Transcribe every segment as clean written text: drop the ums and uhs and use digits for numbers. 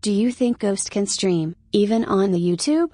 Do you think Ghost can stream, even on the YouTube?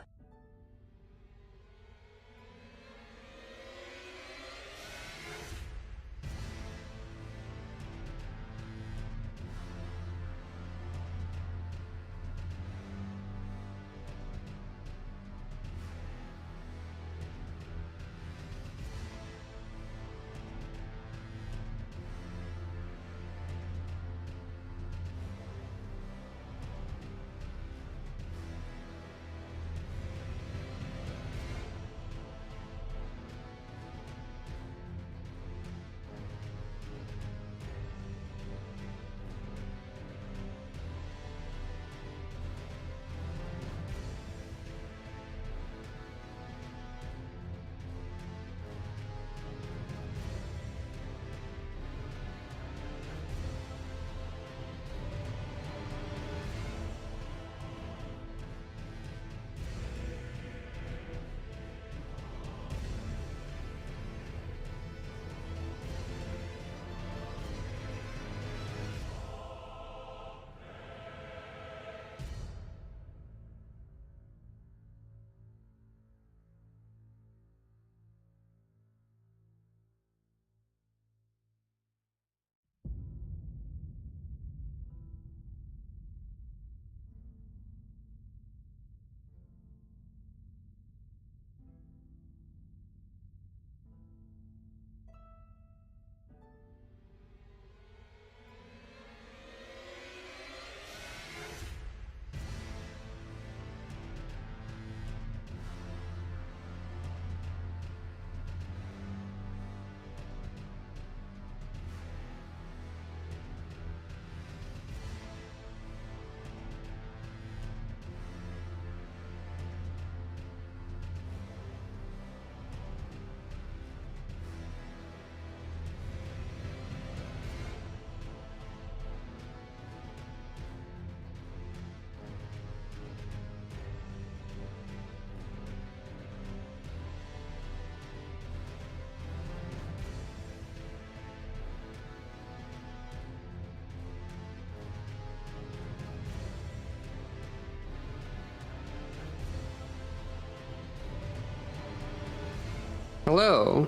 Hello.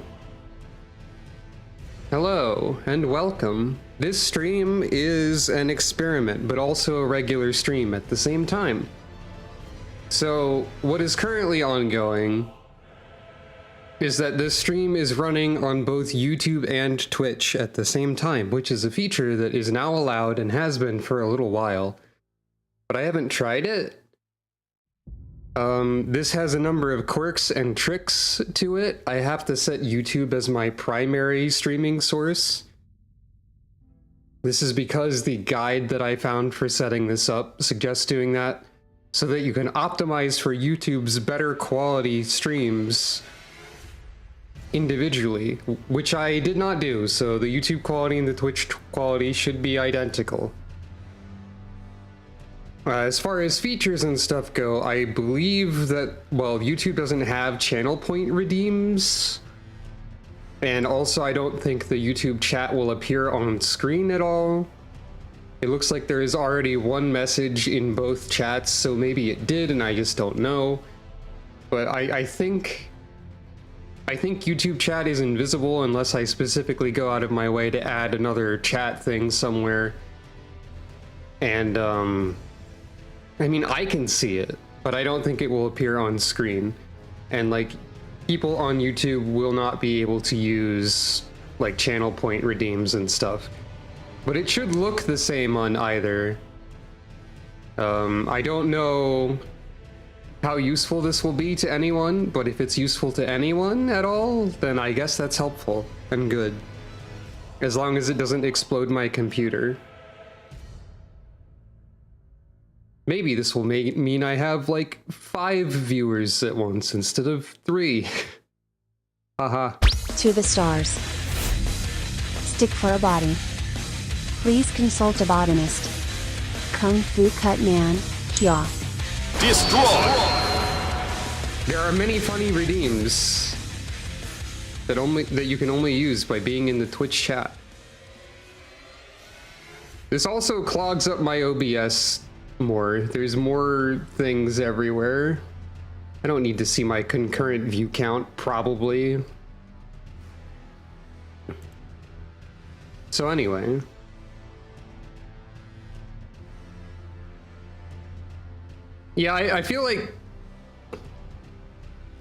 Hello, and welcome. This stream is an experiment, but also a regular stream at the same time. So, what is currently ongoing is that this stream is running on both YouTube and Twitch at the same time, which is a feature that is now allowed and has been for a little while. But I haven't tried it. This has a number of quirks and tricks to it. I have to set YouTube as my primary streaming source. This is because the guide that I found for setting this up suggests doing that so that you can optimize for YouTube's better quality streams individually, which I did not do, so the YouTube quality and the Twitch quality should be identical. As far as features and stuff go, I believe that, well, YouTube doesn't have channel point redeems, and also I don't think the YouTube chat will appear on screen at all. It looks like there is already one message in both chats, so maybe it did and I just don't know. But I think YouTube chat is invisible unless I specifically go out of my way to add another chat thing somewhere. And I mean, I can see it, but I don't think it will appear on screen. And like, people on YouTube will not be able to use like channel point redeems and stuff. But it should look the same on either. I don't know how useful this will be to anyone, but if it's useful to anyone at all, then I guess that's helpful and good. As long as it doesn't explode my computer. Maybe this will mean I have like 5 viewers at once instead of 3. Haha. To the stars. Stick for a body. Please consult a botanist. Kung Fu Cut Man, Kya. Destroy! There are many funny redeems that you can only use by being in the Twitch chat. This also clogs up my OBS more. There's more things everywhere. I don't need to see my concurrent view count, probably. So anyway. Yeah, I feel like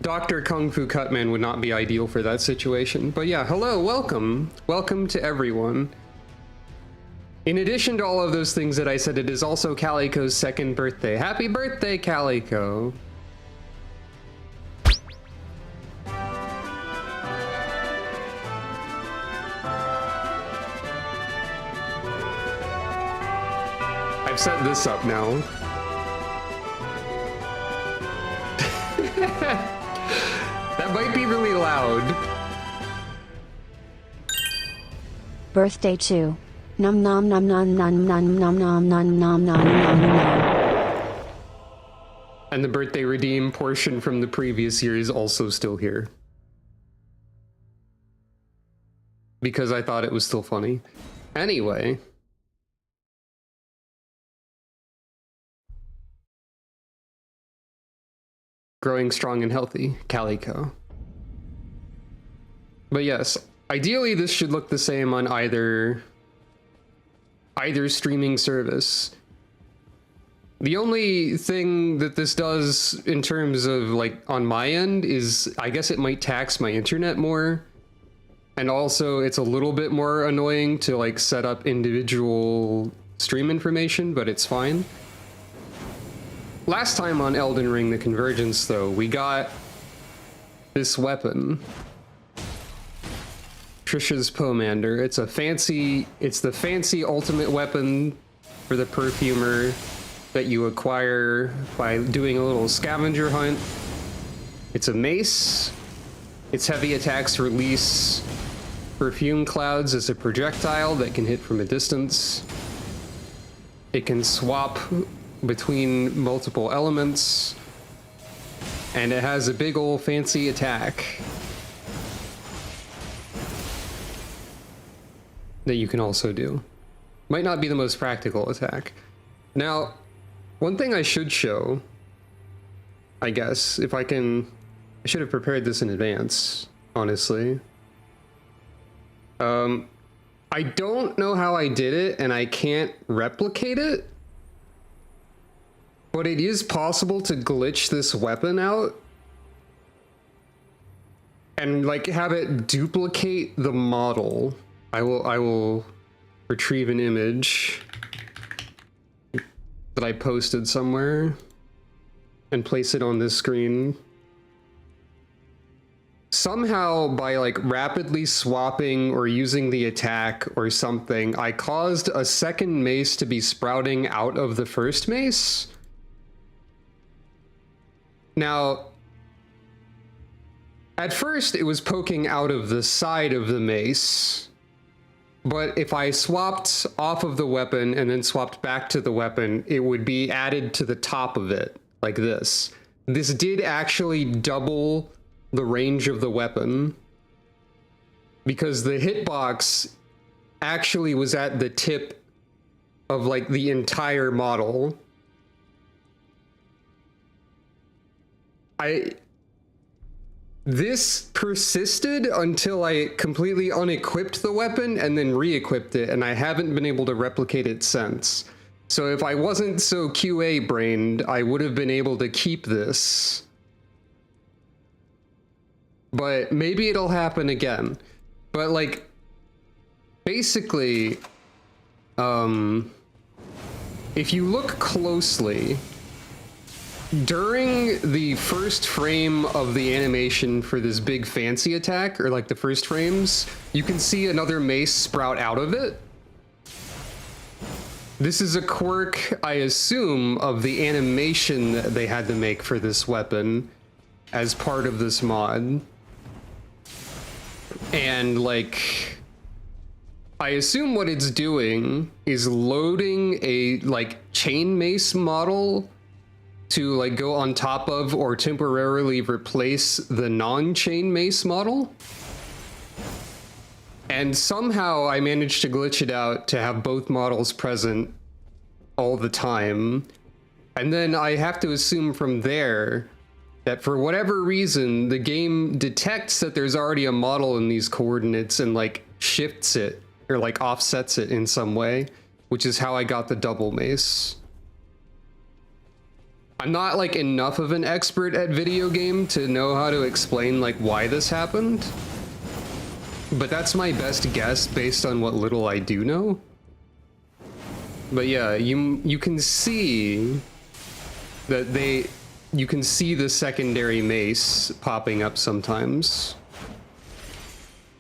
Dr. Kung Fu Cutman would not be ideal for that situation. But yeah, hello, welcome. Welcome to everyone. In addition to all of those things that I said, it is also Calico's second birthday. Happy birthday, Calico. I've set this up now. That might be really loud. Birthday 2. Num nom nom nom nom nom nom nom nom nom nom nom nom. And the birthday redeem portion from the previous year is also still here. Because I thought it was still funny. Anyway. Growing strong and healthy, Calico. But yes, ideally this should look the same on either streaming service. The only thing that this does in terms of like on my end is I guess it might tax my internet more. And also it's a little bit more annoying to like set up individual stream information, but it's fine. Last time on Elden Ring: The Convergence, though, we got this weapon. Trisha's Pomander. It's the fancy ultimate weapon for the perfumer that you acquire by doing a little scavenger hunt. It's a mace. Its heavy attacks release perfume clouds as a projectile that can hit from a distance. It can swap between multiple elements, and it has a big ol' fancy attack that you can also do. Might not be the most practical attack. Now, one thing I should show, I guess, if I can, I should have prepared this in advance, honestly. I don't know how I did it, and I can't replicate it. But it is possible to glitch this weapon out and like have it duplicate the model. I will retrieve an image that I posted somewhere and place it on this screen. Somehow by like rapidly swapping or using the attack or something, I caused a second mace to be sprouting out of the first mace. Now, at first it was poking out of the side of the mace, but if I swapped off of the weapon and then swapped back to the weapon, it would be added to the top of it, like this. This did actually double the range of the weapon, because the hitbox actually was at the tip of like the entire model. This persisted until I completely unequipped the weapon and then re-equipped it, and I haven't been able to replicate it since. So if I wasn't so QA-brained, I would have been able to keep this. But maybe it'll happen again. But like, basically, if you look closely, during the first frame of the animation for this big fancy attack, or like the first frames, you can see another mace sprout out of it. This is a quirk, I assume, of the animation that they had to make for this weapon as part of this mod. And like, I assume what it's doing is loading a like chain mace model to like go on top of or temporarily replace the non-chain mace model. And somehow I managed to glitch it out to have both models present all the time. And then I have to assume from there that for whatever reason, the game detects that there's already a model in these coordinates and like shifts it or like offsets it in some way, which is how I got the double mace. I'm not like enough of an expert at video game to know how to explain like why this happened, but that's my best guess based on what little I do know. But yeah, you can see that you can see the secondary mace popping up sometimes.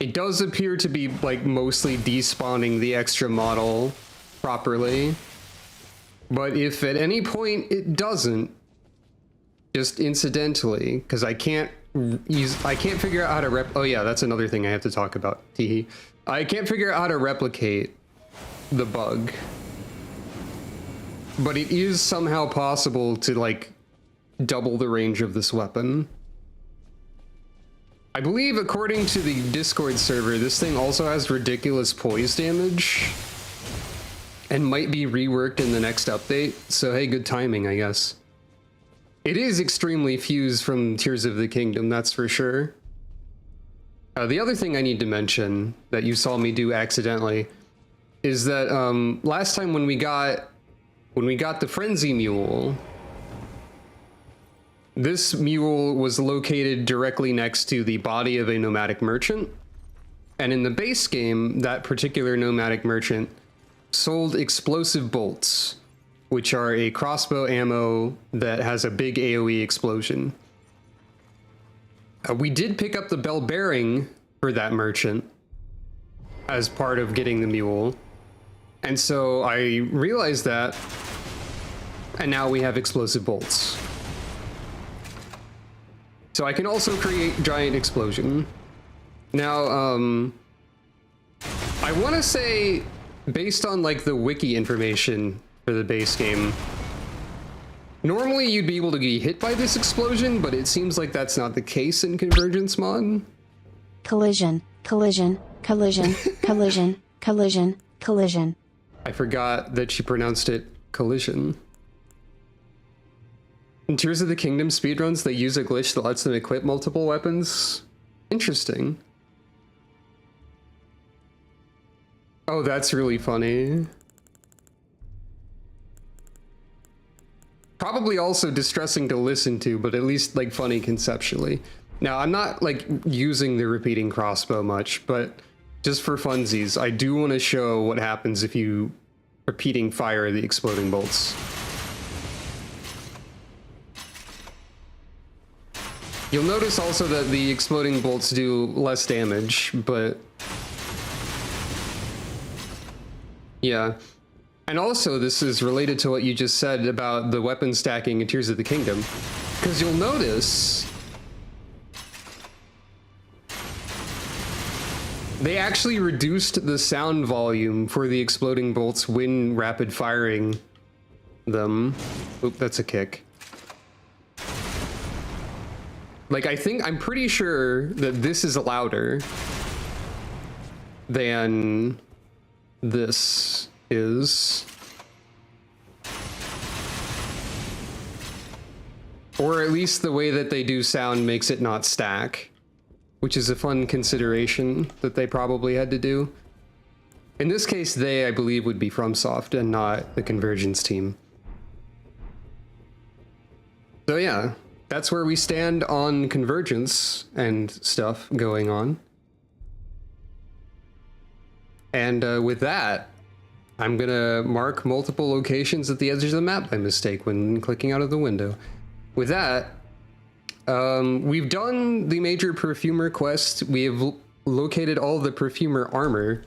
It does appear to be like mostly despawning the extra model properly, but if at any point it doesn't, just incidentally, because I can't figure out how to oh yeah, that's another thing I have to talk about. I can't figure out how to replicate the bug, but it is somehow possible to like double the range of this weapon. I believe according to the Discord server, this thing also has ridiculous poise damage and might be reworked in the next update. So hey, good timing, I guess. It is extremely fused from Tears of the Kingdom, that's for sure. The other thing I need to mention that you saw me do accidentally is that last time when we got the Frenzy Mule, this mule was located directly next to the body of a nomadic merchant. And in the base game, that particular nomadic merchant sold explosive bolts, which are a crossbow ammo that has a big AoE explosion. We did pick up the bell bearing for that merchant as part of getting the mule. And so I realized that, and now we have explosive bolts. So I can also create giant explosion. Now, I want to say, based on like the wiki information for the base game, normally you'd be able to get hit by this explosion, but it seems like that's not the case in Convergence mod. Collision, collision, collision, collision, collision, collision. I forgot that she pronounced it collision. In Tears of the Kingdom speedruns, they use a glitch that lets them equip multiple weapons. Interesting. Oh, that's really funny. Probably also distressing to listen to, but at least like funny conceptually. Now, I'm not like using the repeating crossbow much, but just for funsies, I do want to show what happens if you repeating fire the exploding bolts. You'll notice also that the exploding bolts do less damage, but yeah. And also this is related to what you just said about the weapon stacking in Tears of the Kingdom, because you'll notice they actually reduced the sound volume for the exploding bolts when rapid firing them. Oop, that's a kick. Like, I'm pretty sure that this is louder than this is. Or at least the way that they do sound makes it not stack, which is a fun consideration that they probably had to do. In this case, they, I believe, would be FromSoft and not the Convergence team. So yeah. That's where we stand on Convergence and stuff going on. And with that, I'm gonna mark multiple locations at the edges of the map by mistake when clicking out of the window. With that, we've done the major perfumer quest. We have located all the perfumer armor.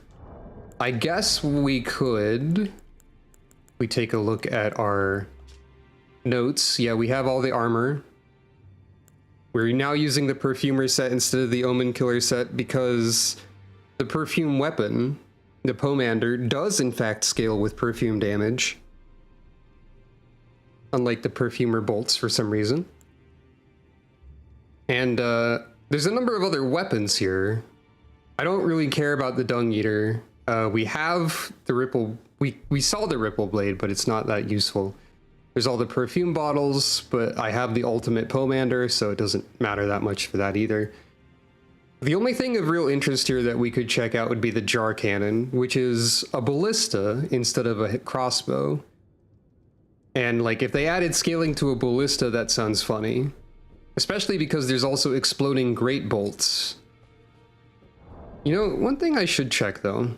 I guess we take a look at our notes. Yeah, we have all the armor. We're now using the perfumer set instead of the Omen Killer set because the perfume weapon, the Pomander, does in fact scale with perfume damage, unlike the perfumer bolts for some reason. And there's a number of other weapons here. I don't really care about the Dung Eater. We have the Ripple, we saw the Ripple Blade, but it's not that useful. There's all the perfume bottles, but I have the ultimate pomander, so it doesn't matter that much for that either. The only thing of real interest here that we could check out would be the jar cannon, which is a ballista instead of a crossbow. And like, if they added scaling to a ballista, that sounds funny. Especially because there's also exploding great bolts. You know, one thing I should check though.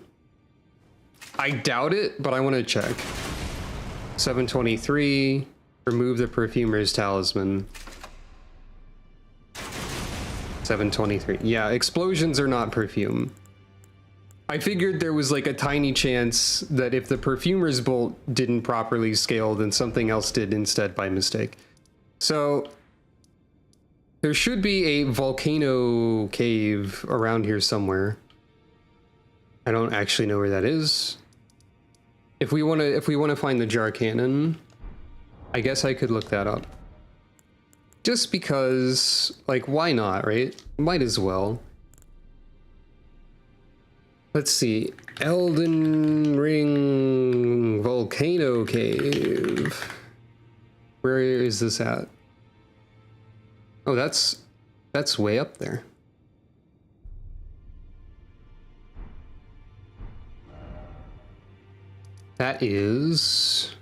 I doubt it, but I want to check. 723, remove the perfumer's talisman. 723. Yeah, explosions are not perfume. I figured there was like a tiny chance that if the perfumer's bolt didn't properly scale, then something else did instead by mistake. So there should be a volcano cave around here somewhere. I don't actually know where that is. If we want to find the jar cannon, I guess I could look that up. Just because, like, why not, right? Might as well. Let's see. Elden Ring Volcano Cave. Where is this at? Oh, that's way up there. That is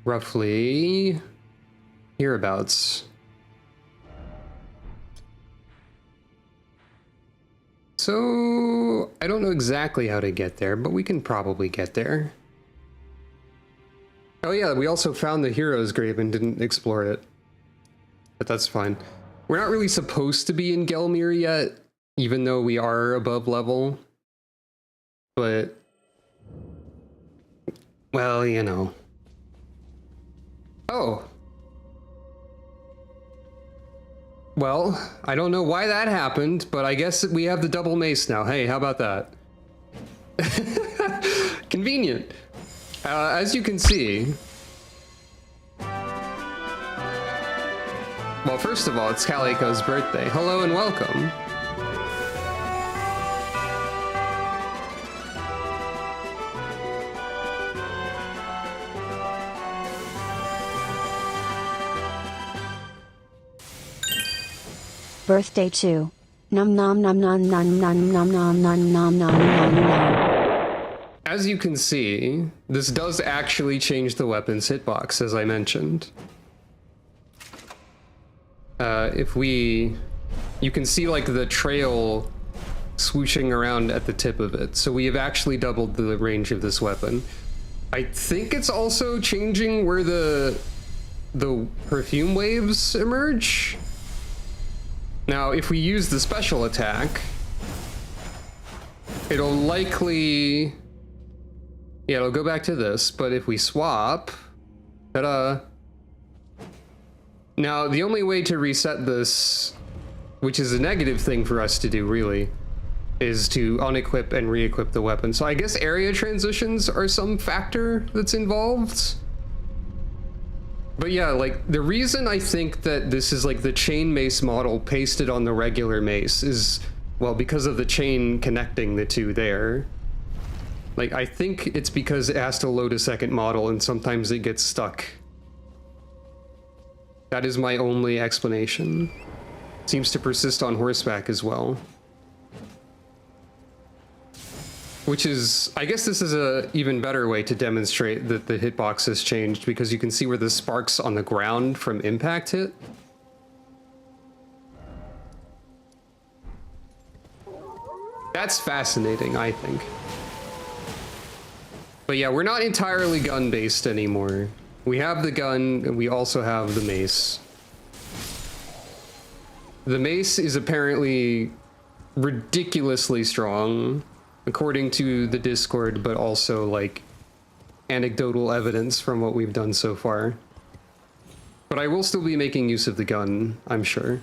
roughly hereabouts. So I don't know exactly how to get there, but we can probably get there. Oh yeah, we also found the hero's grave and didn't explore it. But that's fine. We're not really supposed to be in Gelmir yet, even though we are above level. But, well, you know. Oh. Well, I don't know why that happened, but I guess we have the double mace now. Hey, how about that? Convenient. As you can see... Well, first of all, it's Calico's birthday. Hello and welcome. Birthday 2. Num nom nom nom nom nom nom nom nom nom nom nom. As you can see, this does actually change the weapon's hitbox, as I mentioned. You can see like the trail swooshing around at the tip of it. So we have actually doubled the range of this weapon. I think it's also changing where the perfume waves emerge. Now, if we use the special attack, it'll likely, yeah, it'll go back to this, but if we swap, ta-da. Now, the only way to reset this, which is a negative thing for us to do, really, is to unequip and re-equip the weapon. So I guess area transitions are some factor that's involved. But yeah, like, the reason I think that this is like the chain mace model pasted on the regular mace is, well, because of the chain connecting the two there. Like, I think it's because it has to load a second model and sometimes it gets stuck. That is my only explanation. Seems to persist on horseback as well. Which is, I guess this is a even better way to demonstrate that the hitbox has changed, because you can see where the sparks on the ground from impact hit. That's fascinating, I think. But yeah, we're not entirely gun-based anymore. We have the gun, and we also have the mace. The mace is apparently ridiculously strong, according to the Discord, but also, like, anecdotal evidence from what we've done so far. But I will still be making use of the gun, I'm sure.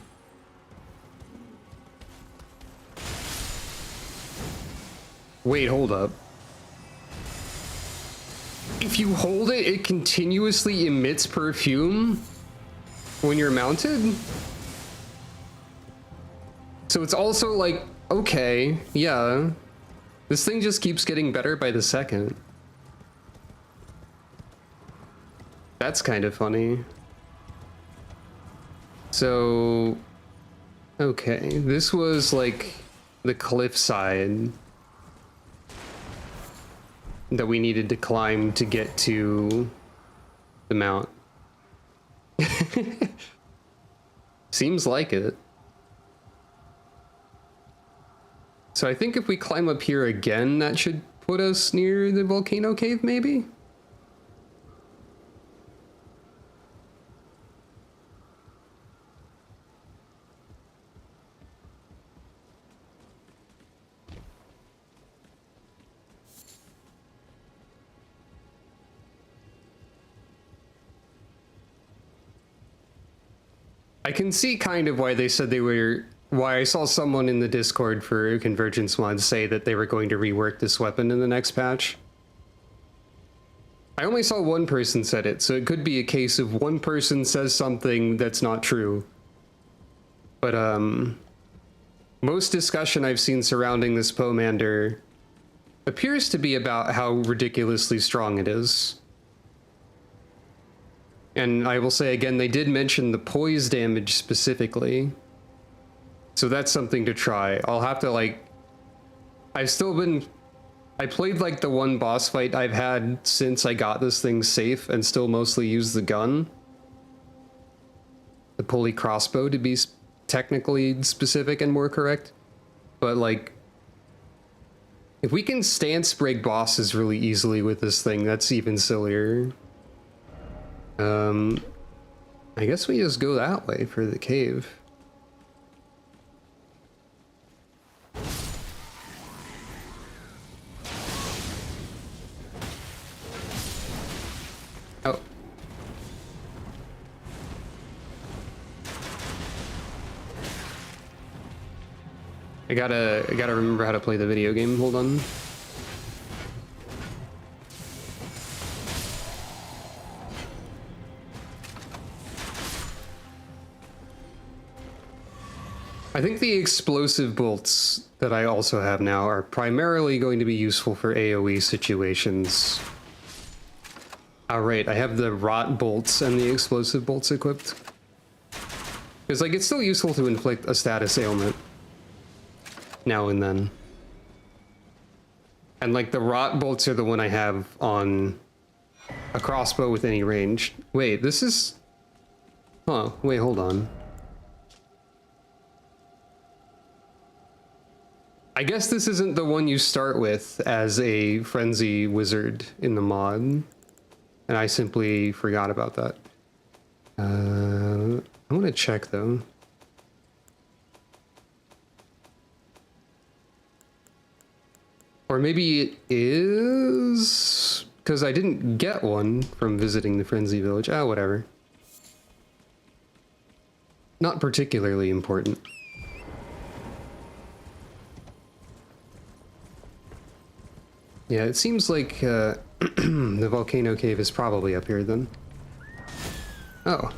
Wait, hold up. If you hold it, it continuously emits perfume when you're mounted? So it's also like, okay, yeah. This thing just keeps getting better by the second. That's kind of funny. So, okay, this was like the cliffside that we needed to climb to get to the mount. Seems like it. So I think if we climb up here again, that should put us near the volcano cave, maybe? I can see kind of why they said they were, why I saw someone in the Discord for Convergence Mod say that they were going to rework this weapon in the next patch. I only saw one person said it, so it could be a case of one person says something that's not true. But, most discussion I've seen surrounding this Pomander appears to be about how ridiculously strong it is. And I will say again, they did mention the poise damage specifically. So that's something to try. I'll have to like... I played like the one boss fight I've had since I got this thing safe and still mostly use the gun. The pulley crossbow to be technically specific and more correct. But like... if we can stance break bosses really easily with this thing, that's even sillier. I guess we just go that way for the cave. Oh. I gotta remember how to play the video game. Hold on. I think the explosive bolts that I also have now are primarily going to be useful for AoE situations. Alright, I have the rot bolts and the explosive bolts equipped. Because, like, it's still useful to inflict a status ailment now and then. And, like, the rot bolts are the one I have on a crossbow with any range. Wait, this is... Huh, wait, hold on. I guess this isn't the one you start with as a frenzy wizard in the mod, and I simply forgot about that. I want to check though. Or maybe it is, because I didn't get one from visiting the frenzy village. Ah, whatever. Not particularly important. Yeah, it seems like the volcano cave is probably up here then. Oh.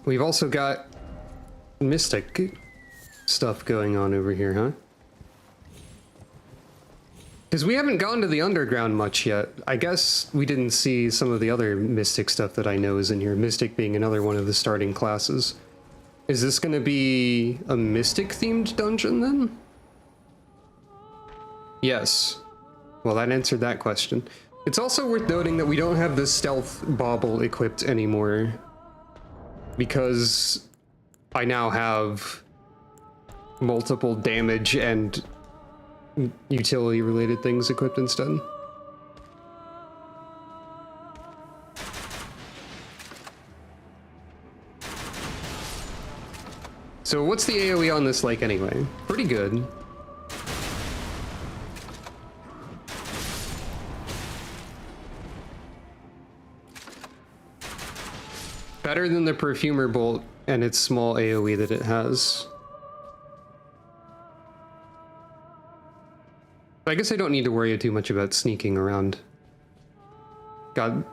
We've also got mystic stuff going on over here, huh? Because we haven't gone to the underground much yet. I guess we didn't see some of the other mystic stuff that I know is in here. Mystic being another one of the starting classes. Is this going to be a mystic-themed dungeon then? Yes. Well, that answered that question. It's also worth noting that we don't have the stealth bauble equipped anymore, because I now have multiple damage and utility related things equipped instead. So what's the AoE on this lake anyway? Pretty good. Better than the perfumer bolt and its small AoE that it has. I guess I don't need to worry too much about sneaking around. God,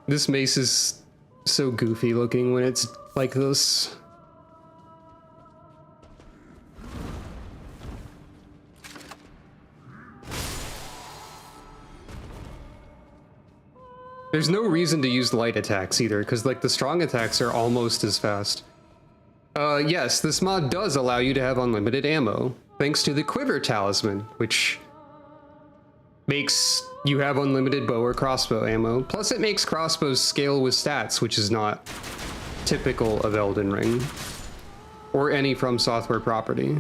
this mace is so goofy looking when it's like this. There's no reason to use light attacks either, because like the strong attacks are almost as fast. Yes, this mod does allow you to have unlimited ammo, thanks to the Quiver Talisman, which makes you have unlimited bow or crossbow ammo. Plus it makes crossbows scale with stats, which is not typical of Elden Ring, or any From Software property.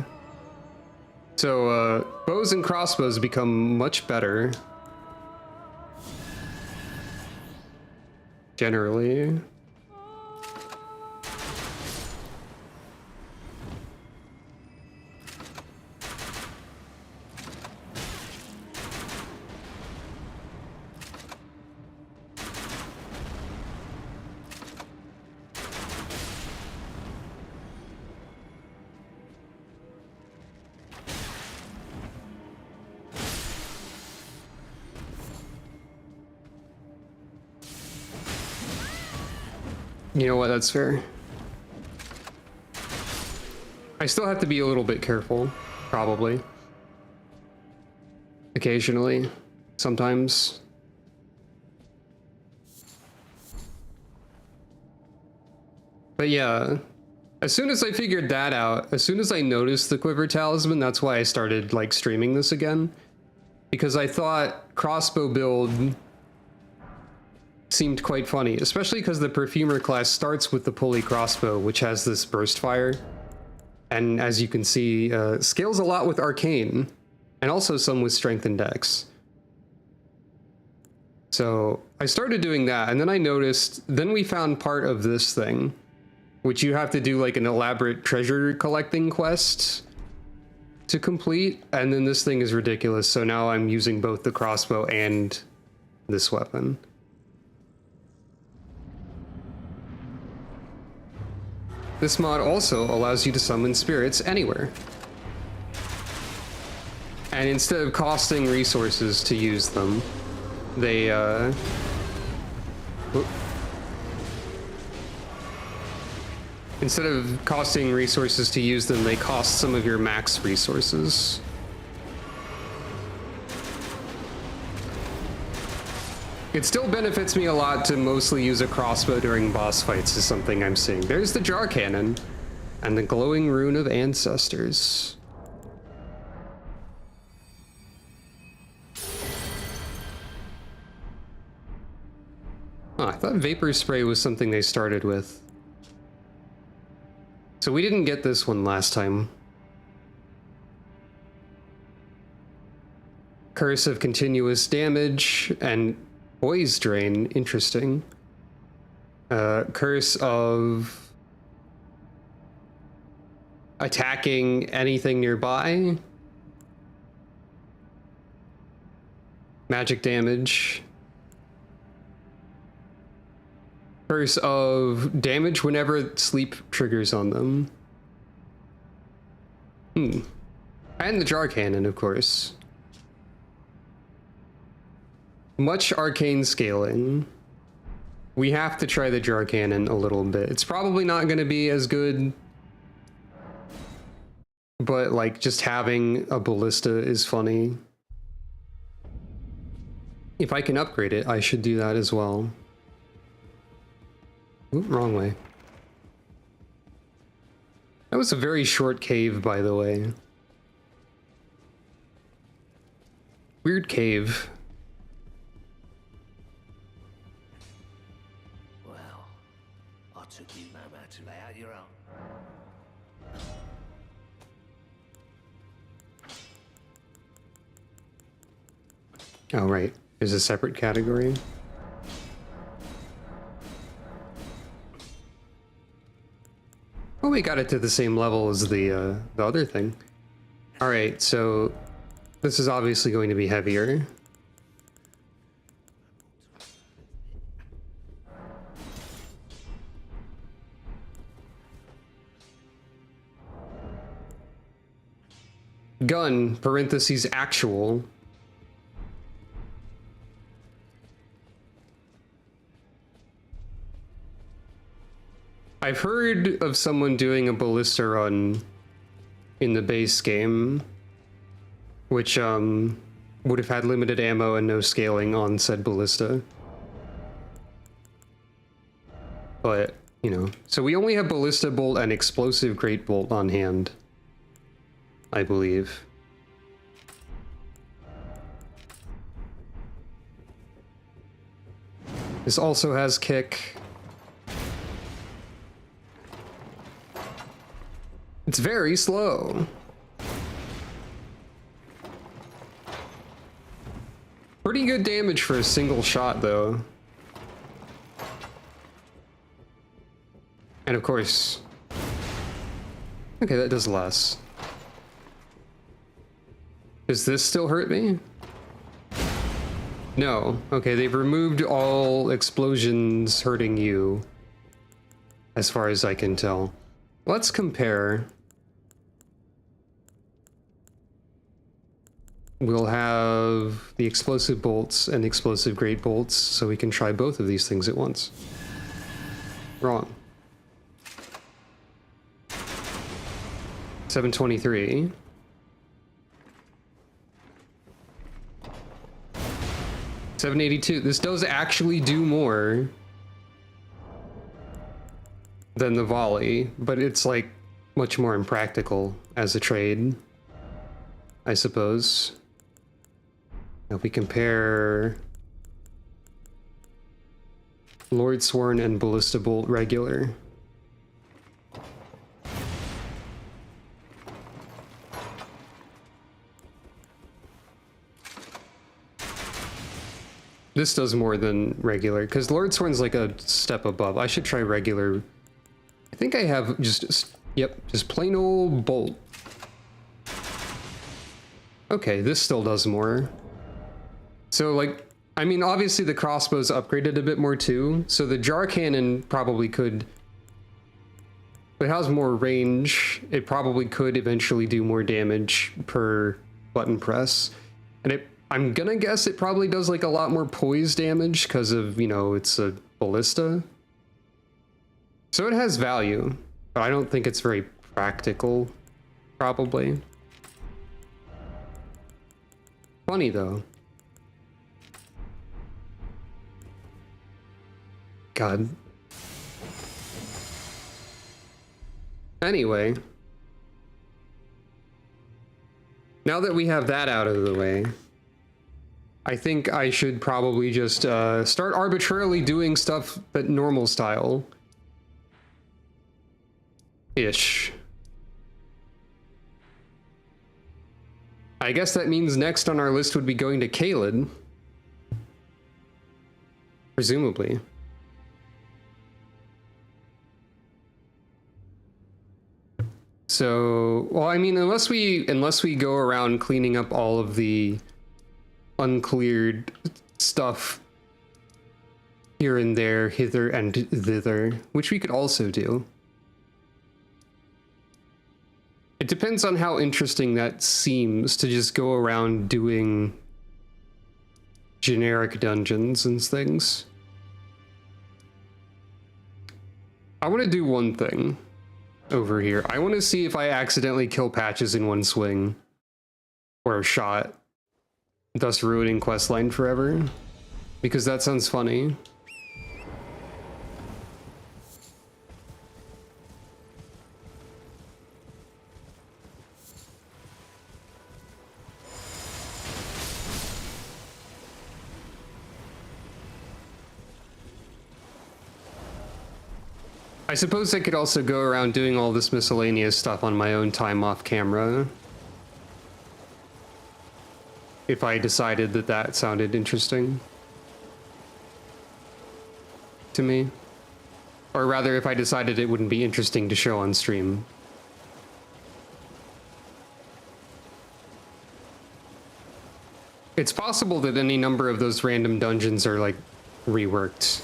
So, bows and crossbows become much better. Generally. You know what, that's fair. I still have to be a little bit careful, probably. Occasionally, sometimes. But yeah, as soon as I figured that out, as soon as I noticed the Quiver Talisman, that's why I started like streaming this again. Because I thought crossbow build seemed quite funny, especially because the Perfumer class starts with the pulley crossbow, which has this burst fire. And as you can see, scales a lot with Arcane, and also some with Strength and Dex. So I started doing that, and then I noticed, then we found part of this thing, which you have to do like an elaborate treasure collecting quest to complete, and then this thing is ridiculous, so now I'm using both the crossbow and this weapon. This mod also allows you to summon spirits anywhere. And instead of costing resources to use them, they, instead of costing resources to use them, they cost some of your max resources. It still benefits me a lot to mostly use a crossbow during boss fights is something I'm seeing. There's the jar cannon and the glowing rune of ancestors. Oh, I thought vapor spray was something they started with. So we didn't get this one last time. Curse of continuous damage and poise drain, interesting. Curse of attacking anything nearby. Magic damage. Curse of damage whenever sleep triggers on them. And the jar cannon, of course. Much arcane scaling. We have to try the jar cannon a little bit. It's probably not going to be as good, but like just having a ballista is funny. If I can upgrade it, I should do that as well. Oop, wrong way. That was a very short cave, by the way. Weird cave. Took you, Mama, to lay out your own. Oh, right. There's a separate category. Oh, we got it to the same level as the other thing. All right, so this is obviously going to be heavier. gun, parentheses, actual. I've heard of someone doing a ballista run in the base game, which would have had limited ammo and no scaling on said ballista. But, you know, so we only have ballista bolt and explosive great bolt on hand, I believe. This also has kick. It's very slow. Pretty good damage for a single shot, though. And of course... Okay, that does less. Does this still hurt me? No. Okay, they've removed all explosions hurting you, as far as I can tell. Let's compare. We'll have the explosive bolts and explosive great bolts, so we can try both of these things at once. Wrong. 723. 782. This does actually do more than the volley, but it's like much more impractical as a trade, I suppose. If we compare Lord Sworn and Ballista Bolt regular. This does more than regular, because Lord Sworn's like a step above. I should try regular. I think I have just, yep, just plain old bolt. Okay, this still does more. So, like, I mean, obviously the crossbow's upgraded a bit more too, so the jar cannon probably could... It has more range. It probably could eventually do more damage per button press. And I'm gonna guess it probably does like a lot more poise damage because of, you know, it's a ballista. So it has value, but I don't think it's very practical, probably. Funny though. God. Anyway. Now that we have that out of the way, I think I should probably just start arbitrarily doing stuff that normal style. Ish. I guess that means next on our list would be going to Caelid. Presumably. So, well, I mean, unless we go around cleaning up all of the uncleared stuff here and there, hither and thither, which we could also do. It depends on how interesting that seems to just go around doing generic dungeons and things. I want to do one thing over here. I want to see if I accidentally kill patches in one swing or a shot, thus ruining questline forever, because that sounds funny. I suppose I could also go around doing all this miscellaneous stuff on my own time off camera, if I decided that that sounded interesting to me. Or rather, if I decided it wouldn't be interesting to show on stream. It's possible that any number of those random dungeons are, like, reworked.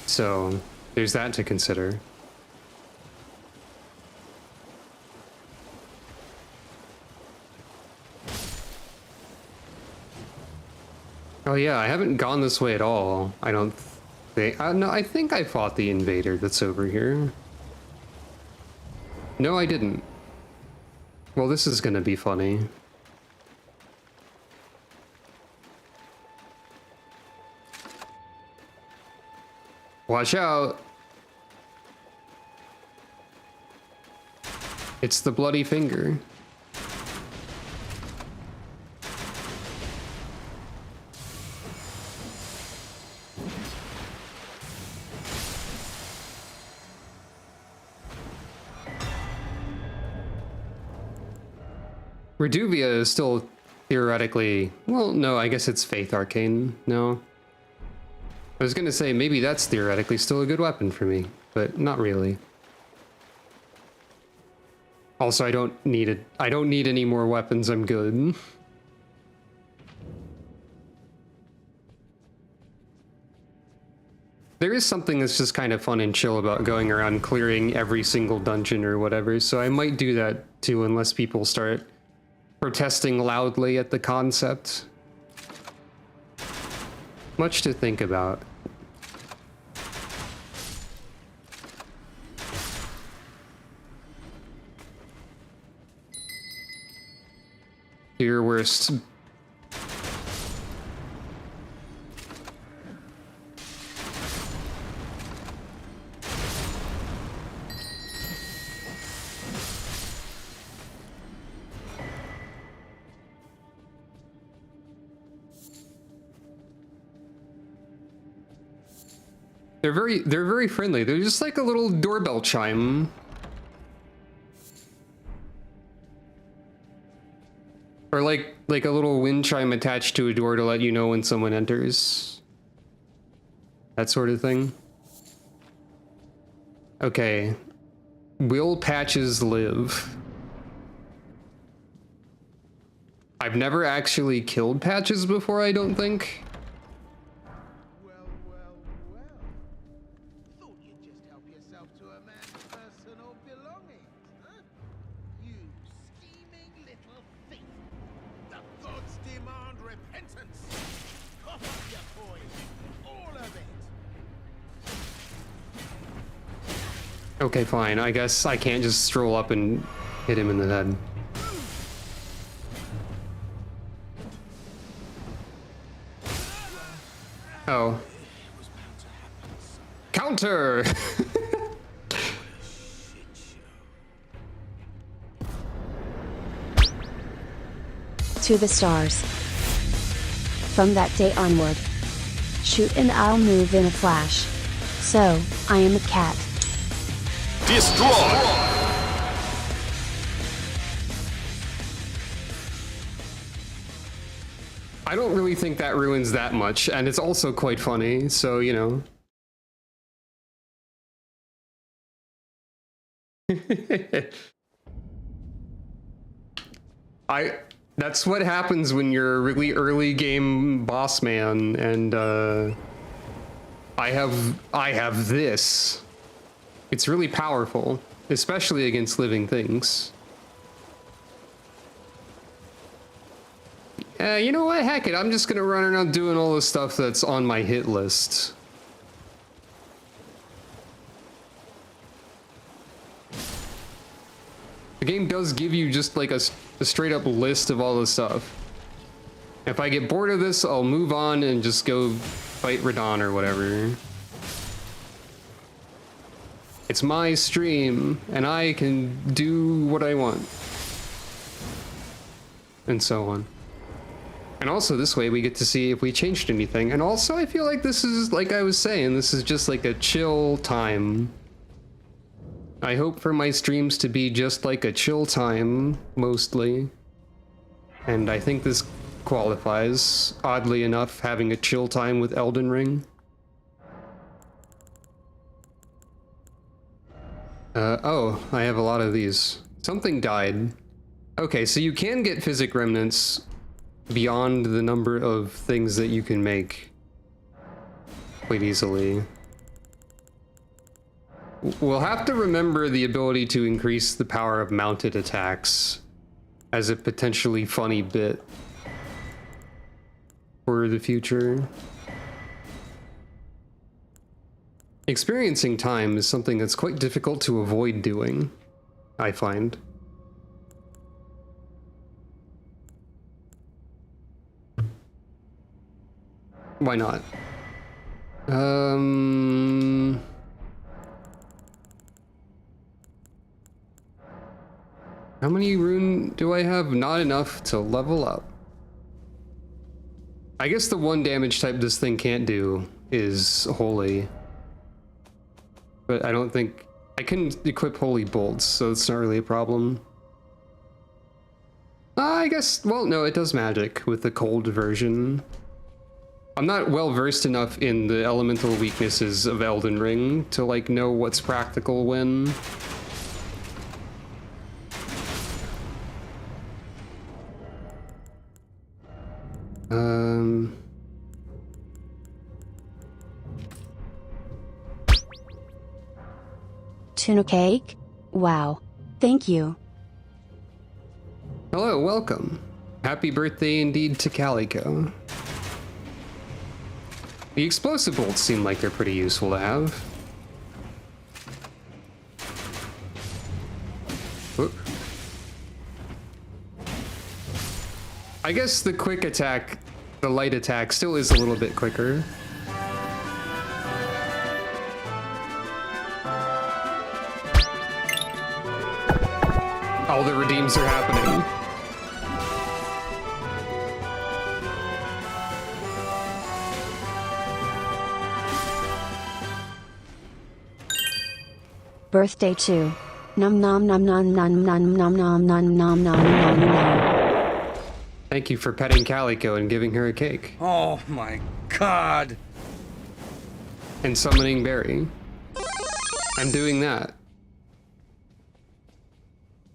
So there's that to consider. Oh yeah, I haven't gone this way at all. I don't think... no, I think I fought the invader that's over here. No, I didn't. Well, this is gonna be funny. Watch out! It's the bloody finger. Reduvia is still theoretically... Well, no, I guess it's Faith Arcane. No. I was gonna say, maybe that's theoretically still a good weapon for me, but not really. Also, I don't need it. I don't need any more weapons. I'm good. There is something that's just kind of fun and chill about going around clearing every single dungeon or whatever, so I might do that too, unless people start protesting loudly at the concept. Much to think about. Your worst. They're very friendly. They're just like a little doorbell chime. Or like a little wind chime attached to a door to let you know when someone enters. That sort of thing. Okay. Will Patches live? I've never actually killed Patches before, I don't think. Well. Thought you'd just help yourself to a man's personal belongings, huh? You scheming little thief. The gods demand repentance. Cough up your poison. All of it. Okay, fine. I guess I can't just stroll up and hit him in the head. Oh. Counter! To the stars. From that day onward. Shoot and I'll move in a flash. So, I am a cat. Destroy! I don't really think that ruins that much, and it's also quite funny, so, you know. That's what happens when you're a really early game boss man, and I have this. It's really powerful, especially against living things. You know what? Heck it, I'm just gonna run around doing all the stuff that's on my hit list. The game does give you just like a straight up list of all the stuff. If I get bored of this, I'll move on and just go fight Radon or whatever. It's my stream, and I can do what I want. And so on. And also this way we get to see if we changed anything. And also I feel like this is, like I was saying, this is just like a chill time. I hope for my streams to be just like a chill time, mostly. And I think this qualifies, oddly enough, having a chill time with Elden Ring. Oh, I have a lot of these. Something died. Okay, so you can get physic remnants beyond the number of things that you can make quite easily. We'll have to remember the ability to increase the power of mounted attacks as a potentially funny bit for the future. Experiencing time is something that's quite difficult to avoid doing, I find. Why not? How many rune do I have? Not enough to level up. I guess the one damage type this thing can't do is holy. But I don't think... I can equip holy bolts, so it's not really a problem. I guess... Well, no, it does magic with the cold version. I'm not well versed enough in the elemental weaknesses of Elden Ring to, like, know what's practical when. Tuna cake? Wow. Thank you. Hello, welcome. Happy birthday indeed to Calico. The explosive bolts seem like they're pretty useful to have. Whoop. I guess the quick attack, the light attack, still is a little bit quicker. All the redeems are happening. Birthday to. Num nom nom nom nom nom nom nom nom nom nom nom nom. Thank you for petting Calico and giving her a cake. Oh my god! And summoning Barry. I'm doing that.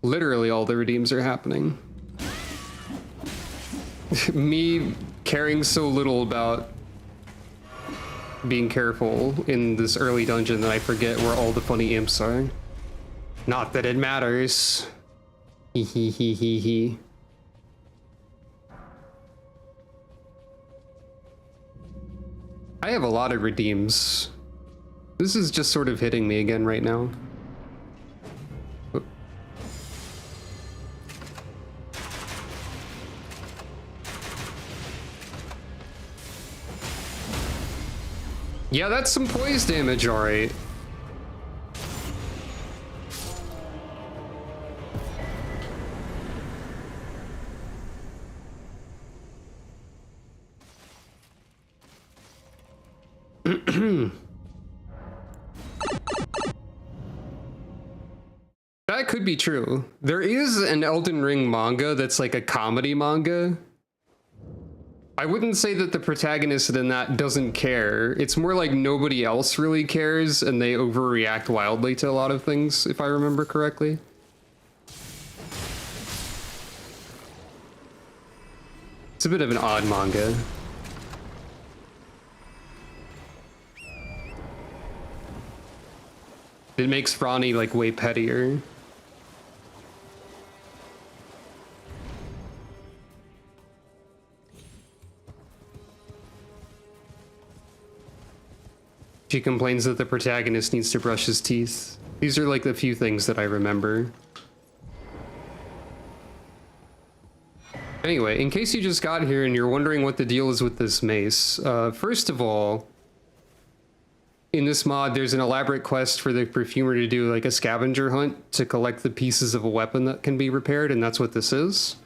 Literally all the redeems are happening. Me caring so little about being careful in this early dungeon that I forget where all the funny imps are. Not that it matters. Hee hee hee hee hee. I have a lot of redeems. This is just sort of hitting me again right now. Yeah, that's some poise damage, alright. That could be true. There is an Elden Ring manga that's like a comedy manga. I wouldn't say that the protagonist in that doesn't care. It's more like nobody else really cares and they overreact wildly to a lot of things, if I remember correctly. It's a bit of an odd manga. It makes Franny like way pettier. She complains that the protagonist needs to brush his teeth. These are like the few things that I remember. Anyway, in case you just got here and you're wondering what the deal is with this mace, first of all, in this mod, there's an elaborate quest for the perfumer to do like a scavenger hunt to collect the pieces of a weapon that can be repaired, and that's what this is.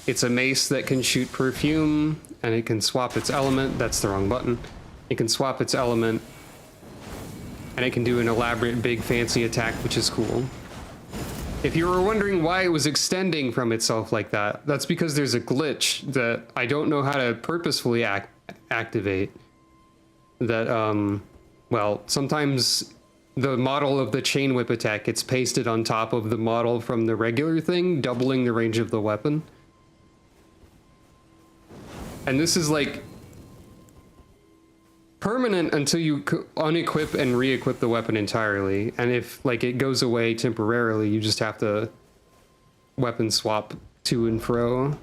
It's a mace that can shoot perfume, and it can swap its element. That's the wrong button. It can swap its element, and it can do an elaborate, big, fancy attack, which is cool. If you were wondering why it was extending from itself like that, that's because there's a glitch that I don't know how to purposefully activate. That, well, sometimes the model of the chain whip attack gets pasted on top of the model from the regular thing, doubling the range of the weapon. And this is like permanent until you unequip and re-equip the weapon entirely, and if like it goes away temporarily, you just have to weapon swap to and fro.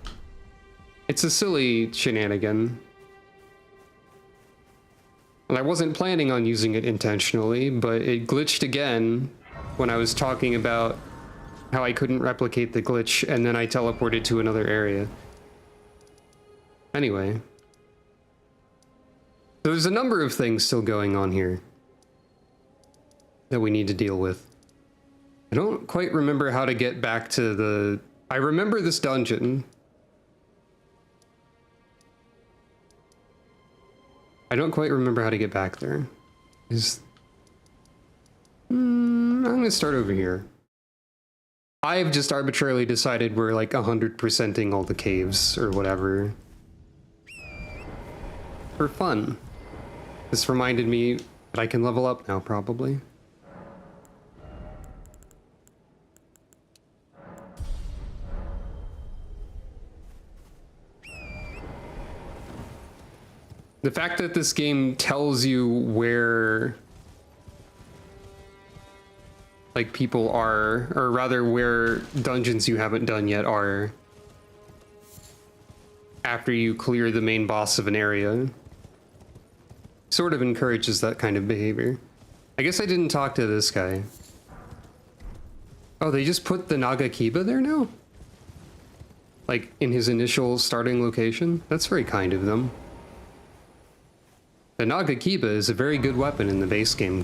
It's a silly shenanigan. And I wasn't planning on using it intentionally, but it glitched again when I was talking about how I couldn't replicate the glitch, and then I teleported to another area. Anyway. So there's a number of things still going on here that we need to deal with. I don't quite remember how to get back to the... I remember this dungeon. I don't quite remember how to get back there. I'm gonna start over here. I've just arbitrarily decided we're like 100%ing all the caves or whatever. For fun. This reminded me that I can level up now, probably. The fact that this game tells you where like people are, or rather where dungeons you haven't done yet are after you clear the main boss of an area, sort of encourages that kind of behavior. I guess I didn't talk to this guy. Oh, they just put the Nagakiba there now? Like in his initial starting location? That's very kind of them. The Nagakiba is a very good weapon in the base game,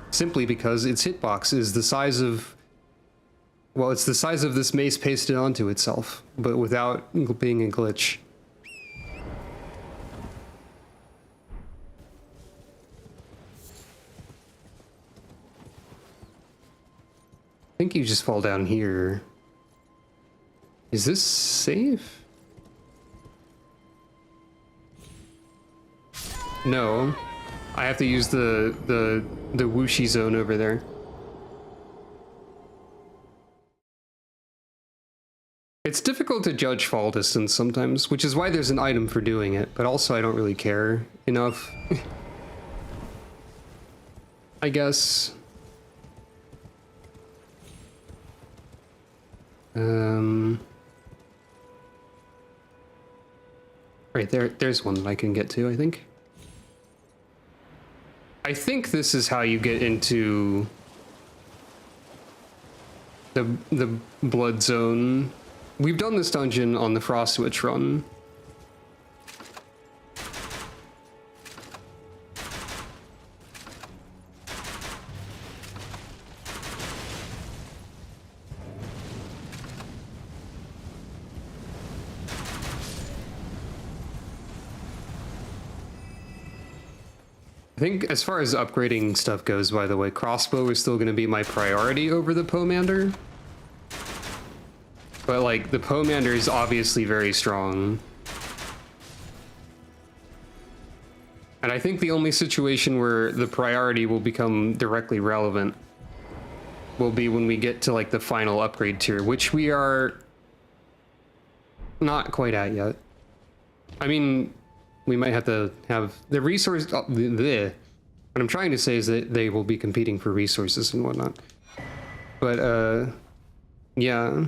simply because its hitbox is the size of... Well, it's the size of this mace pasted onto itself, but without being a glitch. I think you just fall down here. Is this safe? No. I have to use the whooshy zone over there. It's difficult to judge fall distance sometimes, which is why there's an item for doing it, but also I don't really care enough. I guess. Right there's one that I can get to, I think. I think this is how you get into the blood zone. We've done this dungeon on the Frost Witch run. I think as far as upgrading stuff goes, by the way, crossbow is still going to be my priority over the Pomander. But like, the Pomander is obviously very strong. And I think the only situation where the priority will become directly relevant will be when we get to like the final upgrade tier, which we are not quite at yet. I mean, we might have to have the resource. What I'm trying to say is that they will be competing for resources and whatnot. But yeah.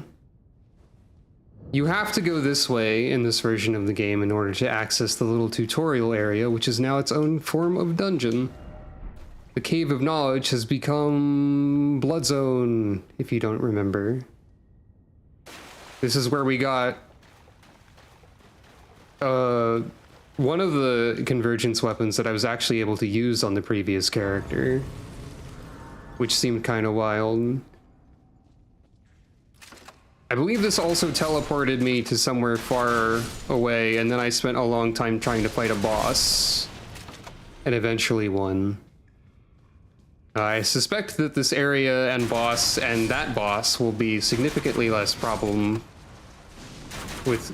You have to go this way in this version of the game in order to access the little tutorial area, which is now its own form of dungeon. The Cave of Knowledge has become Bloodzone, if you don't remember. This is where we got one of the convergence weapons that I was actually able to use on the previous character, which seemed kind of wild. I believe this also teleported me to somewhere far away, and then I spent a long time trying to fight a boss, and eventually won. I suspect that this area and boss and that boss will be significantly less problem with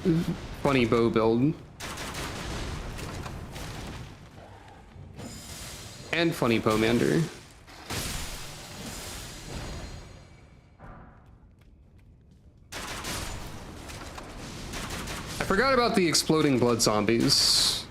funny bow build. And funny Pomander. I forgot about the exploding blood zombies.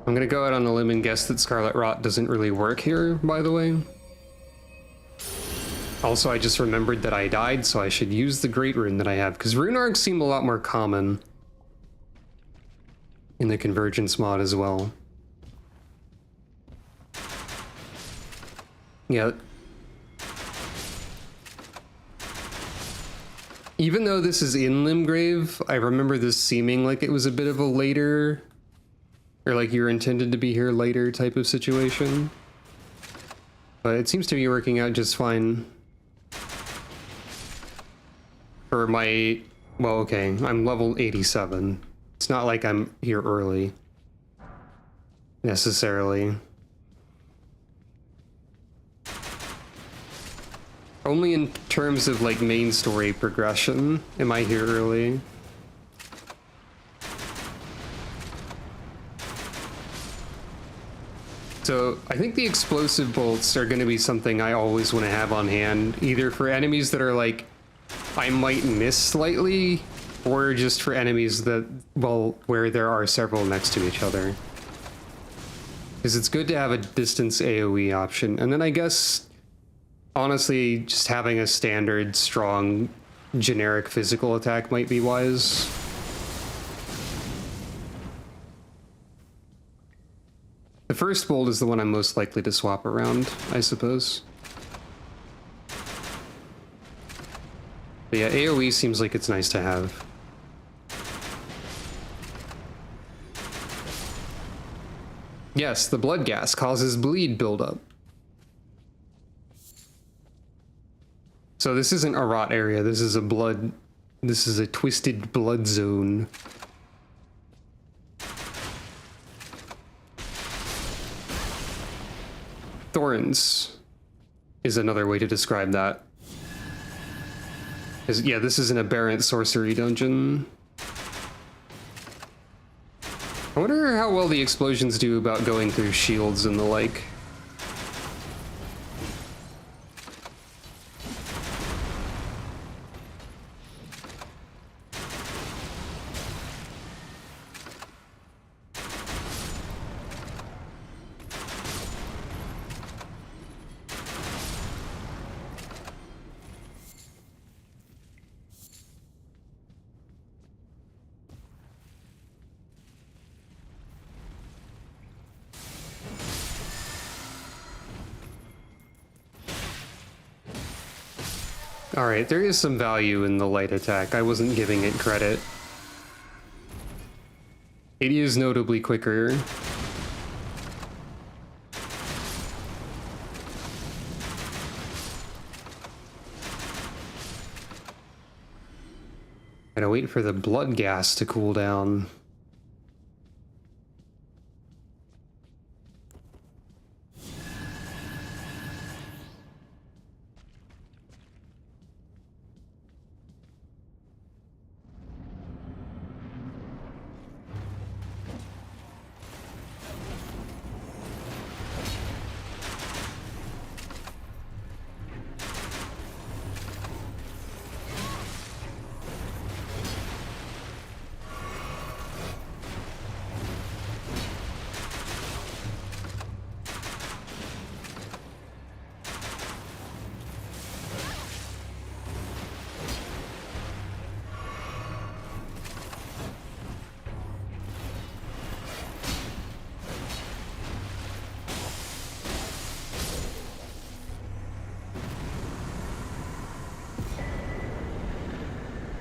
I'm gonna go out on a limb and guess that Scarlet Rot doesn't really work here, by the way. Also, I just remembered that I died, so I should use the Great Rune that I have, because Rune Arcs seem a lot more common in the Convergence mod as well. Yeah. Even though this is in Limgrave, I remember this seeming like it was a bit of a later, or like you're intended to be here later type of situation. But it seems to be working out just fine. For my, well, okay, I'm level 87. It's not like I'm here early, necessarily. Only in terms of like main story progression am I here early. So I think the explosive bolts are going to be something I always want to have on hand, either for enemies that are like I might miss slightly, or just for enemies that, well, where there are several next to each other. Because it's good to have a distance AoE option. And then I guess, honestly, just having a standard, strong, generic physical attack might be wise. The first bolt is the one I'm most likely to swap around, I suppose. But yeah, AoE seems like it's nice to have. Yes, the blood gas causes bleed buildup. So this isn't a rot area, this is a twisted blood zone. Thorns is another way to describe that. Yeah, this is an aberrant sorcery dungeon. I wonder how well the explosions do about going through shields and the like. Alright, there is some value in the light attack. I wasn't giving it credit. It is notably quicker. Gotta wait for the blood gas to cool down.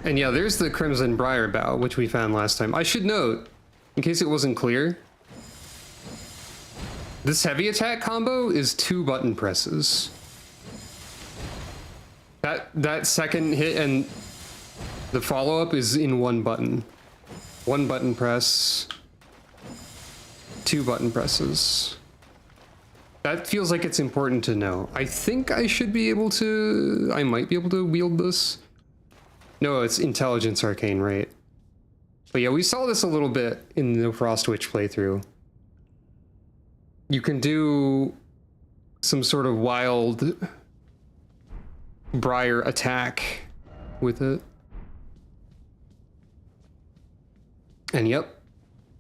And yeah, there's the Crimson Briar Bow, which we found last time. I should note, in case it wasn't clear, this heavy attack combo is 2 button presses. That second hit and the follow-up is in 1 button. 1 button press, 2 button presses. That feels like it's important to know. I think I should be able to... I might be able to wield this. No, it's Intelligence Arcane, right? But yeah, we saw this a little bit in the Frostwitch playthrough. You can do some sort of wild briar attack with it. And yep,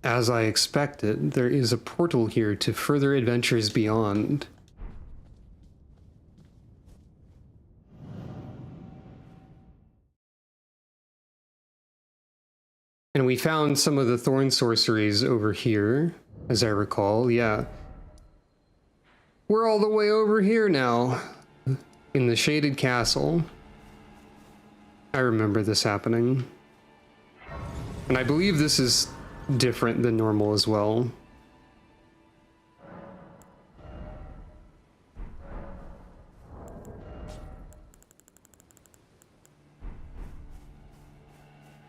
As I expected, there is a portal here to further adventures beyond. And we found some of the thorn sorceries over here, as I recall, yeah. We're all the way over here now, in the shaded castle. I remember this happening. And I believe this is different than normal as well.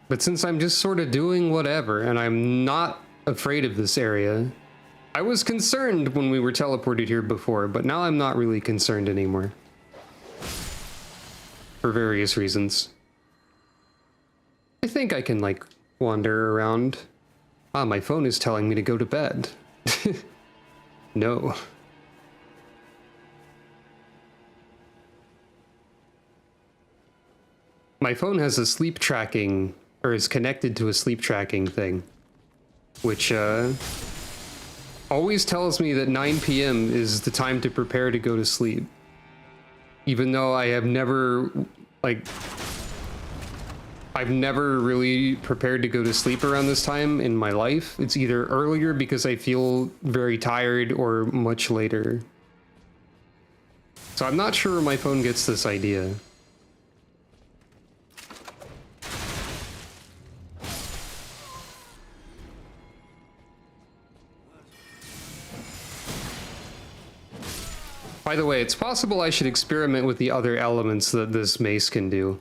But since I'm just sort of doing whatever, and I'm not afraid of this area, I was concerned when we were teleported here before, but now I'm not really concerned anymore. For various reasons. I think I can, like, wander around. Ah, my phone is telling me to go to bed. No. My phone has a sleep tracking, or is connected to a sleep tracking thing, which always tells me that 9 p.m. is the time to prepare to go to sleep. Even though I have never, like, I've never really prepared to go to sleep around this time in my life. It's either earlier because I feel very tired or much later. So I'm not sure where my phone gets this idea. By the way, it's possible I should experiment with the other elements that this mace can do.